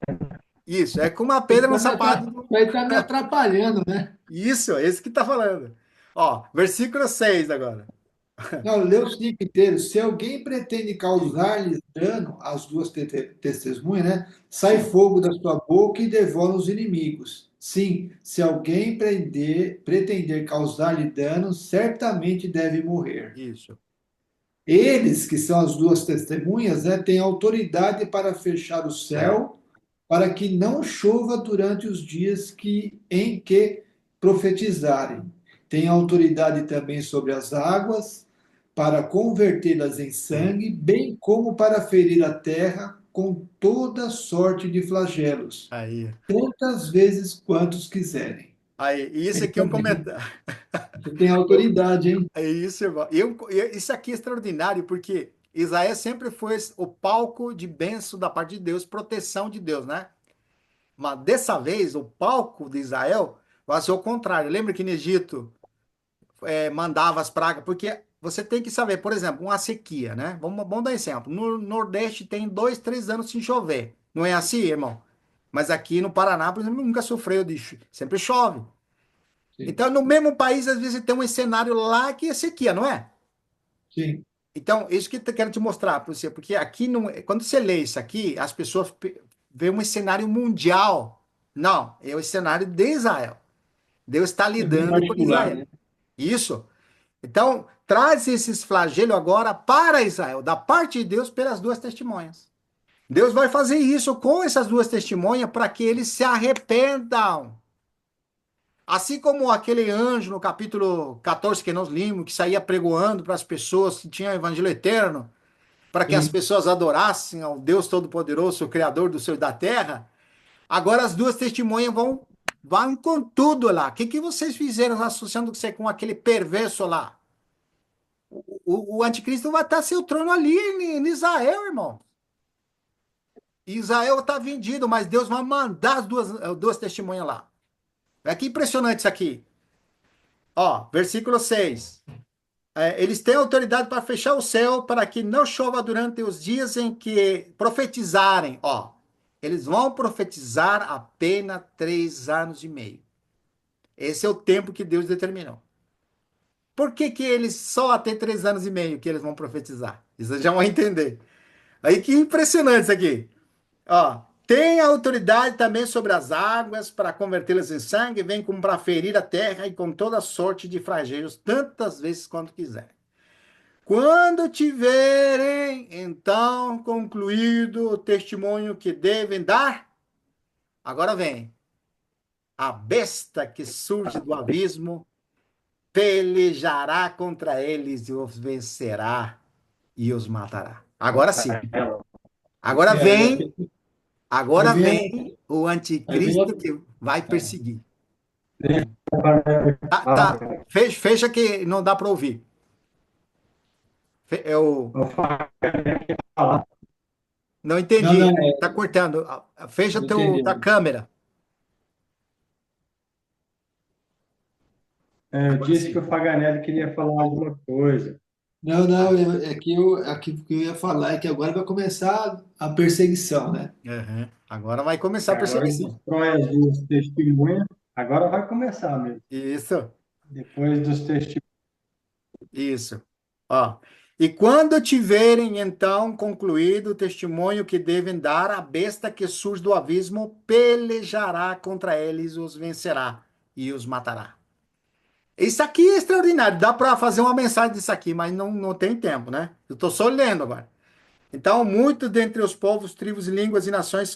Isso, é com uma Isso pedra no tá sapato. isso aí tá me atrapalhando, né? Isso, é esse que tá falando. Ó, versículo 6 agora. Não, lê o 5 inteiro. Se alguém pretende Sim, causar-lhes dano às duas testemunhas, né? Sai sim, fogo da sua boca e devora os inimigos. Sim, se alguém pretender causar-lhe dano, certamente deve morrer. isso. Eles, que são as duas testemunhas, né, têm autoridade para fechar o Certo. céu, para que não chova durante os dias em que profetizarem. Têm autoridade também sobre as águas, para convertê-las em Sim. sangue, bem como para ferir a terra com toda sorte de flagelos, Aí. tantas vezes quantos quiserem. Aí, isso aqui é Então, um comentário. você tem autoridade, hein? É isso, irmão. Isso aqui é extraordinário, porque Isaías sempre foi o palco de bênção da parte de Deus, proteção de Deus, né? Mas dessa vez, o palco de Israel vai ser o contrário. Lembra que no Egito mandava as pragas? Porque você tem que saber, por exemplo, uma sequia, né? Vamos dar exemplo. No Nordeste tem 2, 3 anos sem chover. Não é assim, irmão? Mas aqui no Paraná, por exemplo, nunca sofreu sempre chove. Sim, Então, no mesmo país, às vezes tem um cenário lá que é sequia, não é? sim. Então, isso que eu quero te mostrar para você, porque aqui, não, quando você lê isso aqui, as pessoas veem um cenário mundial. Não, é o cenário de Israel. Deus está É bem lidando com particular, Israel. né? Isso. Então, traz esses flagelos agora para Israel, da parte de Deus, pelas duas testemunhas. Deus vai fazer isso com essas duas testemunhas para que eles se arrependam. Assim como aquele anjo no capítulo 14 que nós limos, que saía pregoando para as pessoas que tinham o evangelho eterno, para que as Sim. pessoas adorassem ao Deus Todo-Poderoso, o Criador do céu e da terra. Agora as duas testemunhas vão com tudo lá. O que, que vocês fizeram associando você com aquele perverso lá? O anticristo vai estar seu trono ali em Israel, irmão. Israel está vendido, mas Deus vai mandar as duas testemunhas lá. É que impressionante isso aqui. Ó, versículo 6. Eles têm autoridade para fechar o céu para que não chova durante os dias em que profetizarem. Ó, eles vão profetizar apenas 3 anos e meio. Esse é o tempo que Deus determinou. Por que que eles só até 3 anos e meio que eles vão profetizar? Isso já vão entender. Aí que impressionante isso aqui. Ó, tem autoridade também sobre as águas para convertê-las em sangue, vem como para ferir a terra e com toda sorte de flagelos, tantas vezes quanto quiser. Quando tiverem, então, concluído o testemunho que devem dar, agora vem, a besta que surge do abismo pelejará contra eles e os vencerá e os matará. Agora sim. Agora É, aí, vem, aí agora vem, vem o aí vem anticristo que vai é. perseguir. Tá. Fecha que não dá para ouvir. Eu não Não, entendi. não, Tá cortando. Fecha não entendi. tua câmera. Eu Agora disse que sim. o Faganelli queria falar alguma coisa. Não, não, aqui o que eu ia falar é que agora vai começar a perseguição, né? Uhum. Agora vai E começar a agora perseguição. destrói as duas testemunhas. Agora vai começar mesmo. Isso, Depois dos testemunhos. isso. Ó. E quando tiverem então concluído o testemunho que devem dar, a besta que surge do abismo pelejará contra eles, os vencerá e os matará. Isso aqui é extraordinário. Dá para fazer uma mensagem disso aqui, mas não tem tempo, né? Eu estou só lendo agora. Então, muitos dentre os povos, tribos, línguas e nações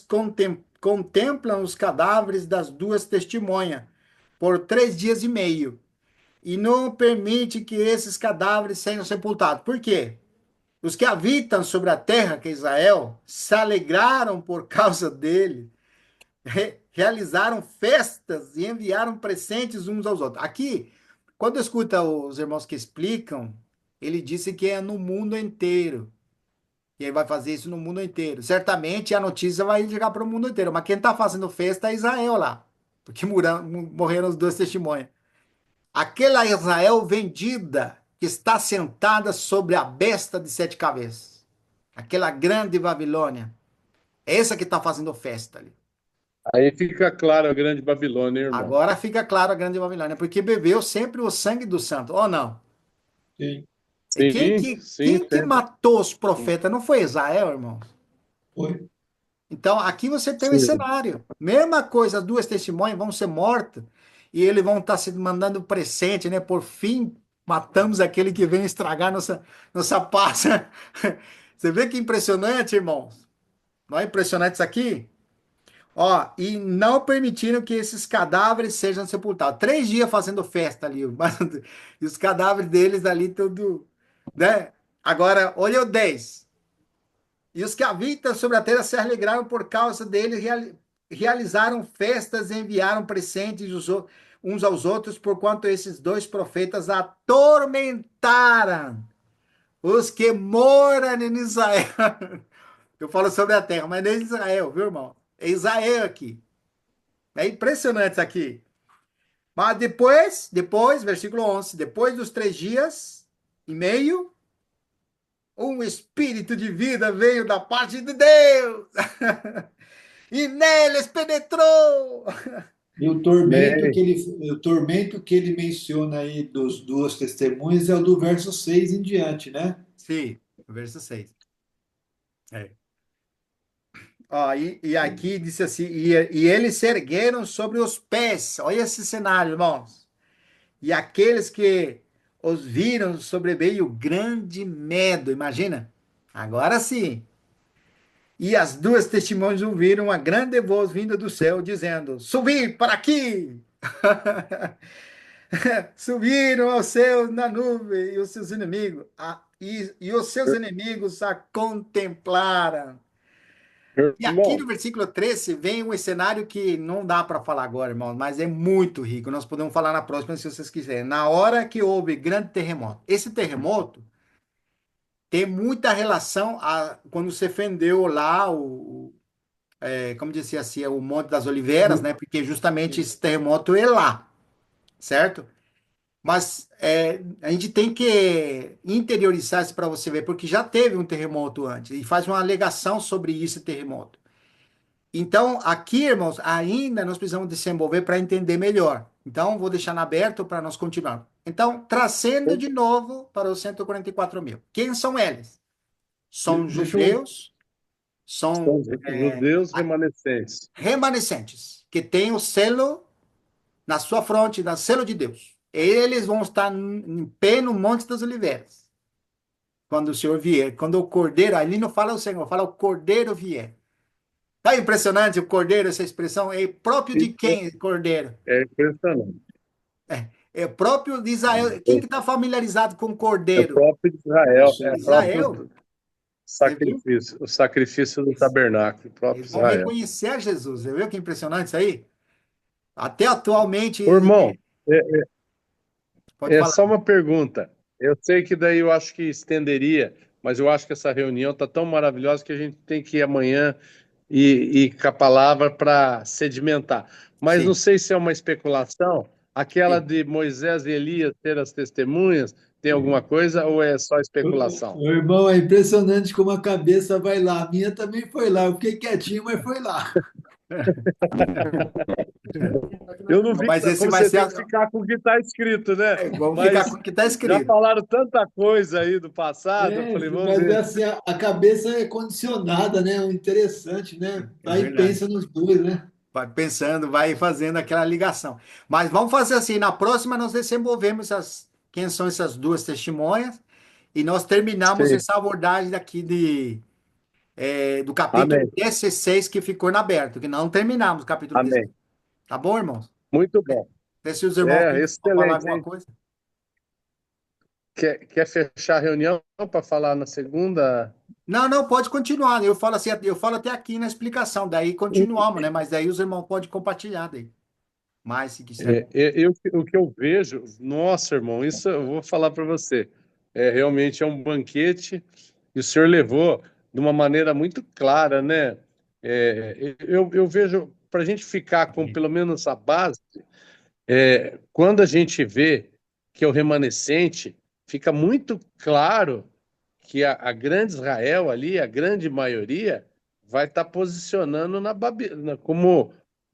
contemplam os cadáveres das duas testemunhas por 3 dias e meio e não permite que esses cadáveres sejam sepultados. Por quê? Os que habitam sobre a terra, que é Israel, se alegraram por causa dele, realizaram festas e enviaram presentes uns aos outros. Aqui, quando escuta os irmãos que explicam, ele disse que é no mundo inteiro. E aí vai fazer isso no mundo inteiro. Certamente a notícia vai chegar para o mundo inteiro. Mas quem está fazendo festa é Israel lá. Porque morreram os dois testemunhas. Aquela Israel vendida que está sentada sobre a besta de 7 cabeças. Aquela grande Babilônia. É essa que está fazendo festa ali. Aí fica claro a grande Babilônia, hein, irmão. Agora fica claro a grande Babilônia. Porque bebeu sempre o sangue do santo. Ou não? Sim, E quem Sim, que, sim, quem que sempre. matou os profetas? Não foi Israel, irmão? foi. Então, aqui você tem um Sim. cenário. Mesma coisa, as duas testemunhas vão ser mortas e eles vão estar se mandando presente, né? Por fim, matamos aquele que veio estragar nossa paz. Você vê que impressionante, irmãos? Não é impressionante isso aqui? Ó, e não permitiram que esses cadáveres sejam sepultados. 3 dias fazendo festa ali. E os cadáveres deles ali, tudo, né? Agora, olha o 10. E os que habitam sobre a terra se alegraram por causa dele, realizaram festas e enviaram presentes uns aos outros, porquanto esses dois profetas atormentaram os que moram em Israel. Eu falo sobre a terra, mas não é Israel, viu, irmão? É Israel aqui. É impressionante isso aqui. Mas depois, versículo 11, depois dos 3 dias e meio, um espírito de vida veio da parte de Deus e neles penetrou. E Bem, o tormento que ele menciona aí dos duas testemunhas é o do verso 6 em diante, né? Sim, verso 6. Ó, e aqui disse assim: e eles se ergueram sobre os pés. Olha esse cenário, irmãos. E aqueles que os viram sobreveio grande medo. Imagina? Agora sim. E as duas testemunhas ouviram uma grande voz vinda do céu, dizendo: Subi para aqui! Subiram ao céu na nuvem e os seus inimigos, e os seus inimigos a contemplaram. E aqui irmão, no versículo 13 vem um cenário que não dá para falar agora, irmão, mas é muito rico. Nós podemos falar na próxima se vocês quiserem. Na hora que houve grande terremoto. Esse terremoto tem muita relação quando você fendeu lá como dizia assim, o Monte das Oliveiras, né? Porque justamente esse terremoto é lá, certo? Mas a gente tem que interiorizar isso para você ver, porque já teve um terremoto antes e faz uma alegação sobre esse terremoto. Então, aqui, irmãos, ainda nós precisamos desenvolver para entender melhor. Então, vou deixar aberto para nós continuar. Então, trazendo de novo para os 144 mil. Quem são eles? São Deixa eu. judeus, são são judeus remanescentes. remanescentes, que têm o selo na sua fronte, no selo de Deus. Eles vão estar em pé no Monte das Oliveiras, quando o Senhor vier. Quando o Cordeiro, ali não fala o Senhor, fala o Cordeiro vier. Tá impressionante o Cordeiro, essa expressão? É próprio de Isso quem, Cordeiro? é impressionante. É próprio de Israel. Quem que está familiarizado com o É o Cordeiro? próprio Israel, é o Israel. próprio Você viu? sacrifício, o sacrifício do tabernáculo, o próprio Eles vão Israel. reconhecer Jesus. Você viu que impressionante isso aí? Até atualmente, Ô, irmão, pode é falar. só uma pergunta. Eu sei que daí eu acho que estenderia, mas eu acho que essa reunião está tão maravilhosa que a gente tem que ir amanhã e com a palavra para sedimentar. Mas não Sim, sei se é uma especulação, aquela sim. de Moisés e Elias ter as testemunhas, tem alguma coisa ou é só especulação? Ô, irmão, é impressionante como a cabeça vai lá. A minha também foi lá. Eu fiquei quietinho, mas foi lá. Eu não vi, Mas esse como vai você ser. tem que ficar com o que está escrito, né? Vamos ficar com Mas o que está já escrito. falaram tanta coisa aí do passado, eu É, falei, vamos mas é ver. assim, a cabeça é condicionada, né? O interessante, né? É Aí verdade. pensa nos dois, né? Vai pensando, vai fazendo aquela ligação. Mas vamos fazer assim: na próxima, nós desenvolvemos quem são essas duas testemunhas e nós terminamos Sim, essa abordagem daqui do capítulo amém, 16 que ficou em aberto, que não terminamos o capítulo 16. amém. Tá bom, irmãos? Muito bom. Vê se os irmãos É, têm que falar excelente, alguma hein? coisa. Quer fechar a reunião para falar na segunda? Não, não, pode continuar. Eu falo assim, eu falo até aqui na explicação, daí continuamos, né? Mas daí os irmãos podem compartilhar daí. Mas se quiser. O que eu vejo, nossa, irmão, isso eu vou falar para você. Realmente é um banquete e o senhor levou de uma maneira muito clara, né? Eu vejo, para a gente ficar com pelo menos a base, quando a gente vê que é o remanescente, fica muito claro que a grande Israel ali, a grande maioria, vai estar posicionando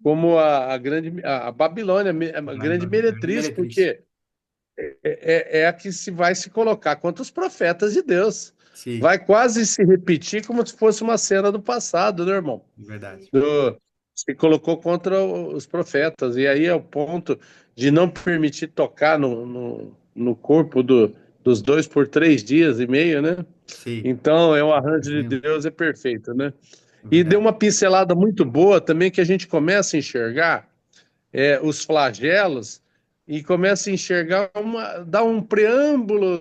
como a grande a Babilônia, a grande meretriz, Meretriz. porque é a que se vai se colocar contra os profetas de Deus. Sim, Vai quase se repetir como se fosse uma cena do passado, né, irmão? verdade. Se colocou contra os profetas. E aí é o ponto de não permitir tocar no corpo dos dois por 3 dias e meio, né? Sim, Então, é um arranjo de sim, Deus, é perfeito, né? E deu verdade. uma pincelada muito boa também que a gente começa a enxergar os flagelos e começa a enxergar dá um preâmbulo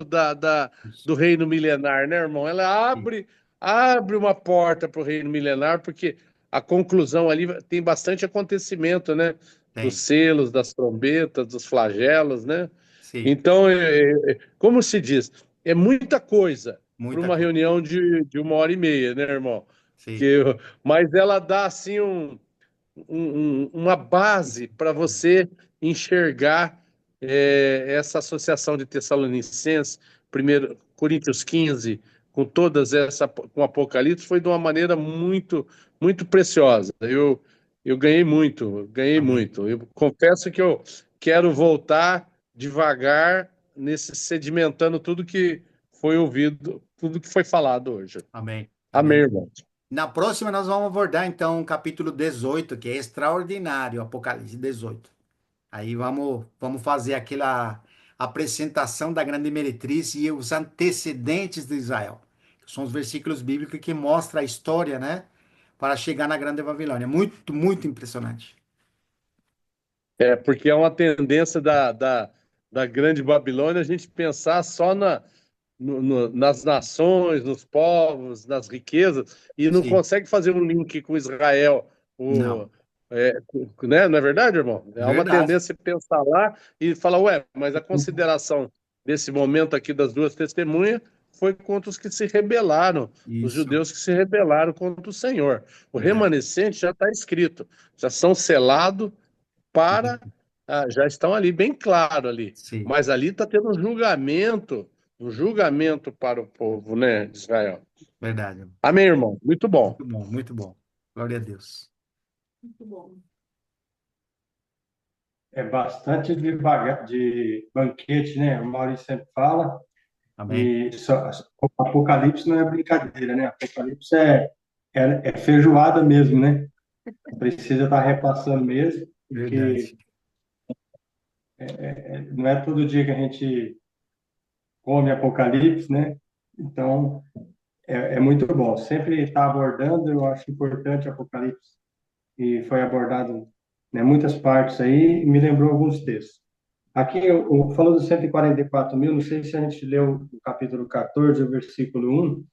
Isso. do reino milenar, né, irmão? Ela Sim, abre uma porta para o reino milenar, porque a conclusão ali tem bastante acontecimento, né? Dos tem. selos, das trombetas, dos flagelos, né? Sim, Então, como se diz, é muita coisa para muita uma coisa. reunião de 1 hora e meia, né, irmão? Sim, Que, mas ela dá assim uma base para você enxergar essa associação de Tessalonicenses, 1 Coríntios 15, com todas essa, com Apocalipse, foi de uma maneira muito, muito preciosa. eu ganhei muito, ganhei Amém. muito. Eu confesso que eu quero voltar devagar nesse sedimentando tudo que foi ouvido, tudo que foi falado hoje. Amém. Amém, Amém. irmão. Na próxima, nós vamos abordar, então, o capítulo 18, que é extraordinário, Apocalipse 18. Aí vamos fazer aquela apresentação da grande meretriz e os antecedentes de Israel. São os versículos bíblicos que mostram a história, né? Para chegar na grande Babilônia. Muito, muito impressionante. É, porque é uma tendência da grande Babilônia a gente pensar só nas nações, nos povos, nas riquezas, e não Sim. consegue fazer um link com Israel. Não. Né? Não é verdade, irmão? É uma Verdade. tendência pensar lá e falar, ué, mas a consideração desse momento aqui das duas testemunhas foi contra os que se rebelaram, os Isso. judeus que se rebelaram contra o Senhor. O Verdade. remanescente já está escrito, já são selados para, já estão ali bem claro ali, Sim. mas ali está tendo um julgamento para o povo, né, de Israel. Verdade. Amém, irmão? Muito bom. Muito bom, muito bom. Glória a Deus. É bastante de banquete, né? O Maurício sempre fala. Amém. E o Apocalipse não é brincadeira, né? Apocalipse é feijoada mesmo, né? Precisa estar repassando mesmo, porque Verdade. não é todo dia que a gente come Apocalipse, né? Então, é muito bom. Sempre está abordando, eu acho importante Apocalipse, e foi abordado, né, muitas partes aí, e me lembrou alguns textos. Aqui, falando dos 144 mil, não sei se a gente leu o capítulo 14, o versículo 1,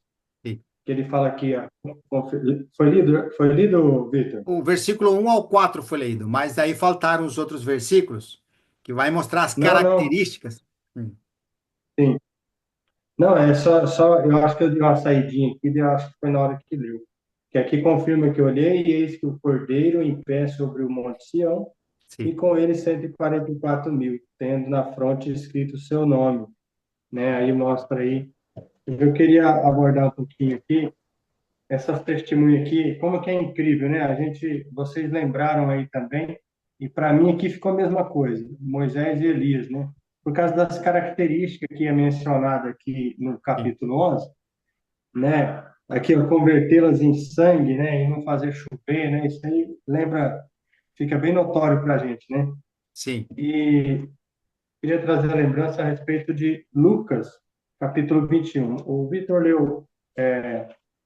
Sim. que ele fala aqui, foi lido, Victor? O versículo 1 ao 4 foi lido, mas aí faltaram os outros versículos que vai mostrar as Não, não, características. sim. Não, é só, eu acho que eu dei uma saidinha aqui, eu acho que foi na hora que leu. Que aqui confirma que eu olhei, e eis que o Cordeiro em pé sobre o Monte Sião, e Sim. com ele 144 mil, tendo na fronte escrito o seu nome, né? Aí mostra aí. Eu queria abordar um pouquinho aqui, essas testemunhas aqui, como que é incrível, né? Vocês lembraram aí também, e para mim aqui ficou a mesma coisa, Moisés e Elias, né? Por causa das características que é mencionada aqui no Sim. capítulo 11, né? Aqui, ó, convertê-las em sangue, né? E não fazer chover, né? Isso aí lembra, fica bem notório para a gente, né? Sim. E queria trazer a lembrança a respeito de Lucas, capítulo 21. O Vitor leu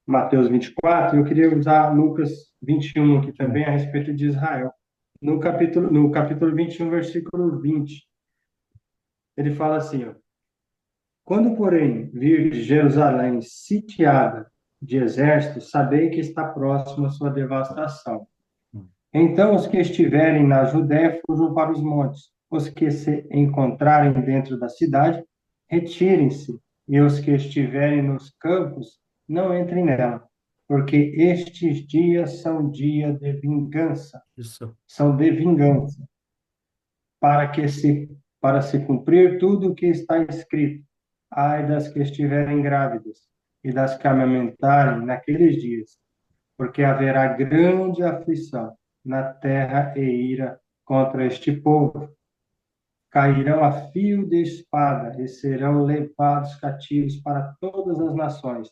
Mateus 24, eu queria usar Lucas 21 aqui também a respeito de Israel. No capítulo 21, versículo 20, ele fala assim, ó, quando, porém, vir Jerusalém sitiada de exércitos, sabei que está próxima a sua devastação. Então, os que estiverem na Judéia fujam para os montes. Os que se encontrarem dentro da cidade, retirem-se. E os que estiverem nos campos, não entrem nela. Porque estes dias são dia de vingança. Isso. São de vingança. Para se cumprir tudo o que está escrito. Ai das que estiverem grávidas e das que amamentarem naqueles dias, porque haverá grande aflição na terra e ira contra este povo. Cairão a fio de espada e serão levados cativos para todas as nações.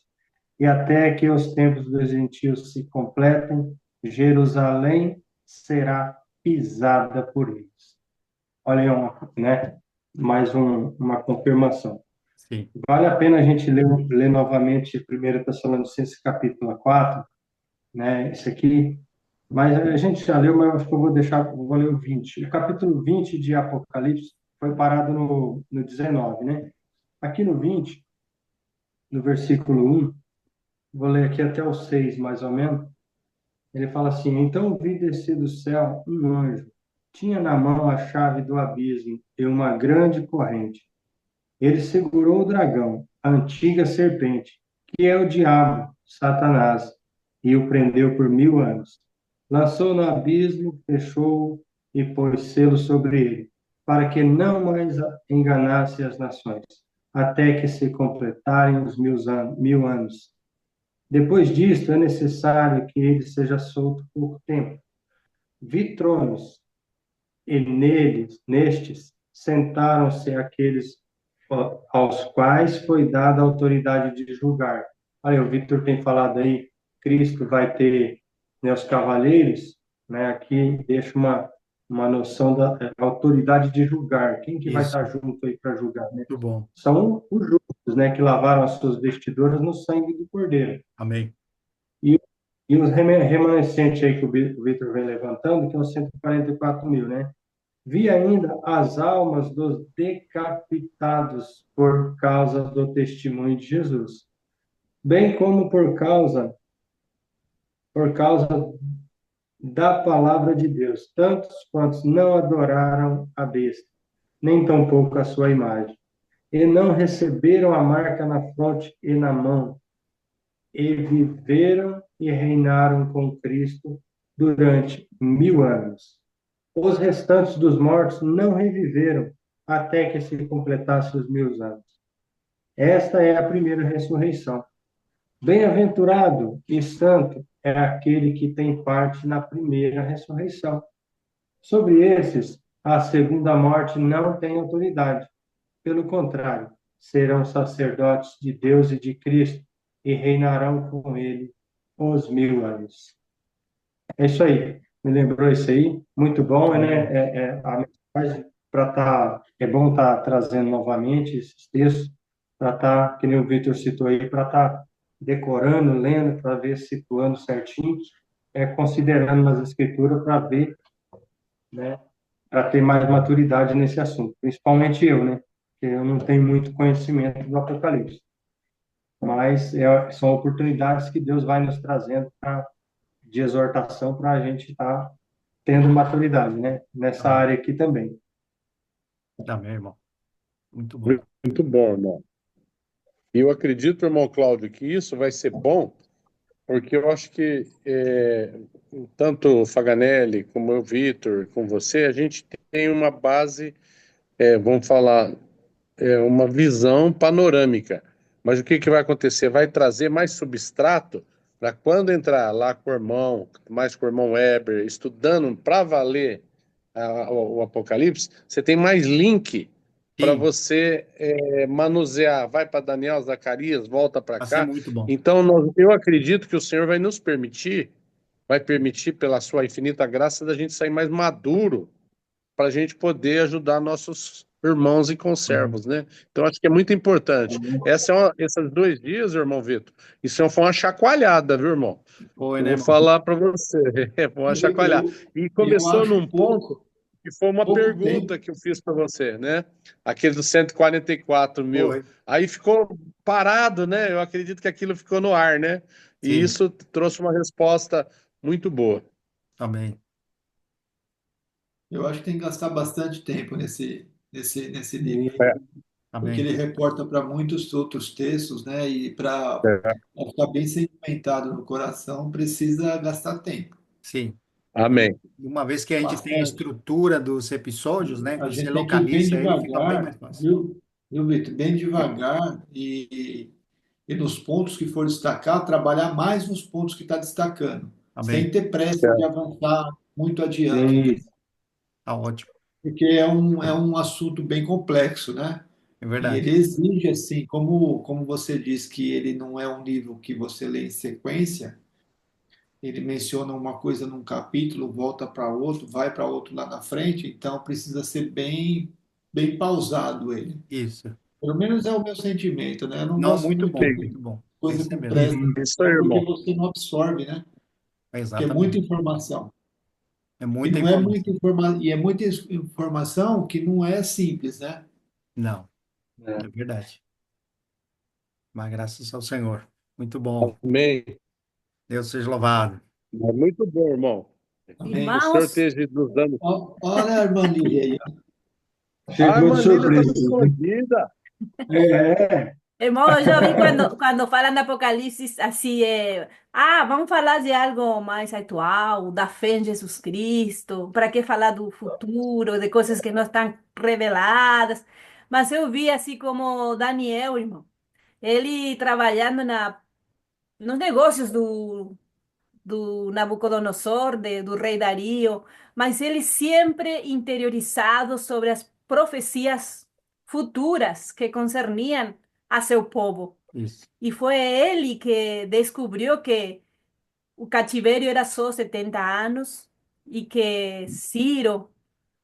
E até que os tempos dos gentios se completem, Jerusalém será pisada por eles. Olha aí, né? Mais uma confirmação. Sim. Vale a pena a gente ler novamente 1 Tessalonicenses capítulo 4, né? Isso aqui, mas a gente já leu, mas eu acho que vou ler o 20. O capítulo 20 de Apocalipse foi parado no 19, né? Aqui no 20, no versículo 1, vou ler aqui até o 6, mais ou menos, ele fala assim, então vi descer do céu um anjo, tinha na mão a chave do abismo e uma grande corrente. Ele segurou o dragão, a antiga serpente, que é o diabo, Satanás, e o prendeu por 1000 anos. Lançou no abismo, fechou e pôs selo sobre ele, para que não mais enganasse as nações, até que se completarem os 1000 anos. Depois disto, é necessário que ele seja solto por tempo. Vi tronos, e nestes, sentaram-se aqueles aos quais foi dada a autoridade de julgar. Olha, o Victor tem falado aí, Cristo vai ter, né, os cavaleiros, né? Aqui deixa uma noção da autoridade de julgar. Quem que vai Isso, estar junto aí para julgar, né? muito bom. São os justos, né, que lavaram as suas vestiduras no sangue do Cordeiro. Amém. E, e os remanescentes aí que o Victor vem levantando, que são 144 mil, né? Vi ainda as almas dos decapitados por causa do testemunho de Jesus, bem como por causa da palavra de Deus, tantos quantos não adoraram a besta, nem tampouco a sua imagem, e não receberam a marca na fronte e na mão, e viveram e reinaram com Cristo durante 1000 anos. Os restantes dos mortos não reviveram até que se completasse os 1000 anos. Esta é a primeira ressurreição. Bem-aventurado e santo é aquele que tem parte na primeira ressurreição. Sobre esses, a segunda morte não tem autoridade. Pelo contrário, serão sacerdotes de Deus e de Cristo e reinarão com ele os 1000 anos. É isso aí. Me lembrou isso aí. Muito bom, né? A mensagem para estar. É bom estar trazendo novamente esses textos, para estar, que nem o Victor citou aí, para estar decorando, lendo, para ver, situando certinho, considerando nas escrituras, para ver, né? Para ter mais maturidade nesse assunto. Principalmente eu, né? Porque eu não tenho muito conhecimento do Apocalipse. Mas são oportunidades que Deus vai nos trazendo de exortação para a gente estar tendo maturidade, né? Nessa Amém. área aqui também. Amém, irmão. Muito bom. Muito bom, irmão. E eu acredito, irmão Cláudio, que isso vai ser bom, porque eu acho que tanto o Faganelli como o Vitor, com você, a gente tem uma base, vamos falar, uma visão panorâmica. Mas o que que vai acontecer? Vai trazer mais substrato para quando entrar lá com o irmão, mais com o irmão Weber, estudando para valer o Apocalipse, você tem mais link para Sim, você manusear. Vai para Daniel, Zacarias, volta para vai ser cá. muito bom. Então, eu acredito que o Senhor vai nos permitir, vai permitir, pela sua infinita graça, da gente sair mais maduro para a gente poder ajudar nossos irmãos e Amém. conservos, né? Então, acho que é muito importante. Esses 2 dias, irmão Vitor, foi uma chacoalhada, viu, irmão? Foi, Eu né, vou irmão? falar para você, foi uma chacoalhada. E Eu começou acho num ponto que foi uma pouco tempo. pergunta que eu fiz para você, né? Aquele dos 144 mil. Foi. Aí ficou parado, né? Eu acredito que aquilo ficou no ar, né? E Sim, isso trouxe uma resposta muito boa. amém. Eu acho que tem que gastar bastante tempo nesse livro, É, porque Amém. ele reporta para muitos outros textos, né? E para é. ficar bem sedimentado no coração, precisa gastar tempo. Sim. Amém. E uma vez que a gente tem a Bastante. estrutura dos episódios, né, que A você gente tem que ir bem localiza ele, fica bem devagar, mais fácil. viu, Vitor? Bem devagar e nos pontos que for destacar, trabalhar mais nos pontos que está destacando, sem Amém. ter pressa de avançar muito adiante, né? Isso. Tá ótimo. Porque é um assunto bem complexo, né? É E ele verdade. exige, assim, como você diz que ele não é um livro que você lê em sequência, ele menciona uma coisa num capítulo, volta para outro, vai para outro lá na frente, então precisa ser bem pausado ele. Isso. Pelo menos é o meu sentimento, né? Eu não Não, gosto muito muito bom, de muito bom. Tem que coisa ser com mesmo. pressa, Uhum. Isso aí, porque irmão. você não absorve, né? Porque é muita Exatamente. informação. É E muita não é muita informação. e é muita informação que não é simples, né? Não, É. é verdade. Mas graças ao Senhor. Muito bom. Amém. Deus seja louvado. É muito bom, irmão. Amém. O Senhor Irmãos, esteja nos dando. Olha a irmã Lília aí. A Chegou de Armanília estava surpresa, né? escondida. É, irmãos, eu vi quando falam de Apocalipse, assim, vamos falar de algo mais atual, da fé em Jesus Cristo, para que falar do futuro, de coisas que não estão reveladas. Mas eu vi, assim, como Daniel, irmão, ele trabalhando nos negócios do Nabucodonosor, do rei Dario, mas ele sempre interiorizado sobre as profecias futuras que concerniam a seu povo. Isso. E foi ele que descobriu que o cativeiro era só 70 anos e que Ciro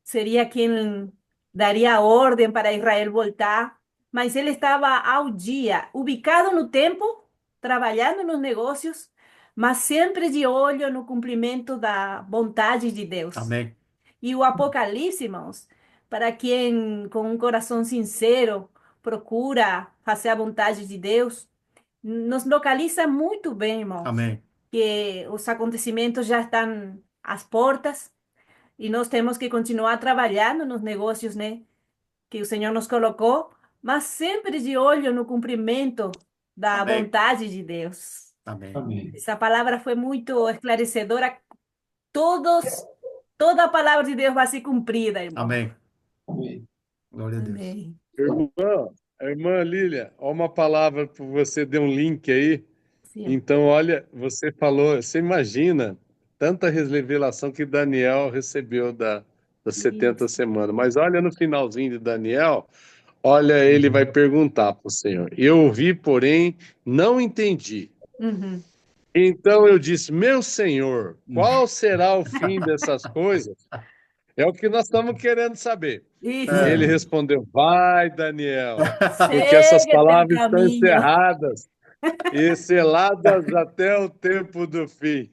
seria quem daria a ordem para Israel voltar, mas ele estava ao dia, ubicado no tempo, trabalhando nos negócios, mas sempre de olho no cumprimento da vontade de Deus. Amém. E o Apocalipse, irmãos, para quem com um coração sincero procura fazer a vontade de Deus, nos localiza muito bem, irmãos, Amém. que os acontecimentos já estão às portas e nós temos que continuar trabalhando nos negócios, né, que o Senhor nos colocou, mas sempre de olho no cumprimento da Amém. vontade de Deus. Amém. Amém. Essa palavra foi muito esclarecedora. Toda a palavra de Deus vai ser cumprida, irmão. Amém. Amém. Glória a Deus. Amém. Irmã Lília, ó, uma palavra para você, deu um link aí. Sim. Então, olha, você falou, você imagina tanta revelação que Daniel recebeu das 70 Isso. semanas. Mas olha no finalzinho de Daniel, olha, ele vai perguntar para o Senhor. Eu ouvi, porém, não entendi. Uhum. Então eu disse, meu Senhor, qual será o fim dessas coisas? É o que nós estamos querendo saber. Isso. E ele respondeu, vai, Daniel, porque Segue essas teu palavras estão caminho. encerradas e seladas até o tempo do fim.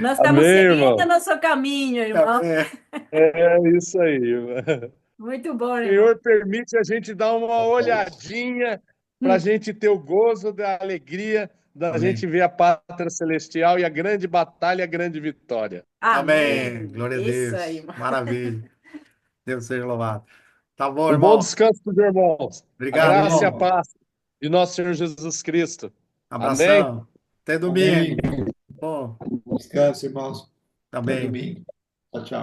Nós estamos Amém, seguindo irmão? nosso caminho, irmão. Amém. É isso aí. irmão. Muito bom, O irmão. Senhor permite a gente dar uma olhadinha para a gente ter o gozo da alegria da Amém. gente ver a pátria celestial e a grande batalha, a grande vitória. Amém. Glória a Isso Deus. aí, irmão. Maravilha. Deus seja louvado. Tá bom, Um bom irmão. descanso para os irmãos. A Obrigado, graça e a irmão. paz de nosso Senhor Jesus Cristo. Amém? Abração. Até domingo. Amém. Bom, Descanse, irmãos. Até também. domingo. Tchau, tchau.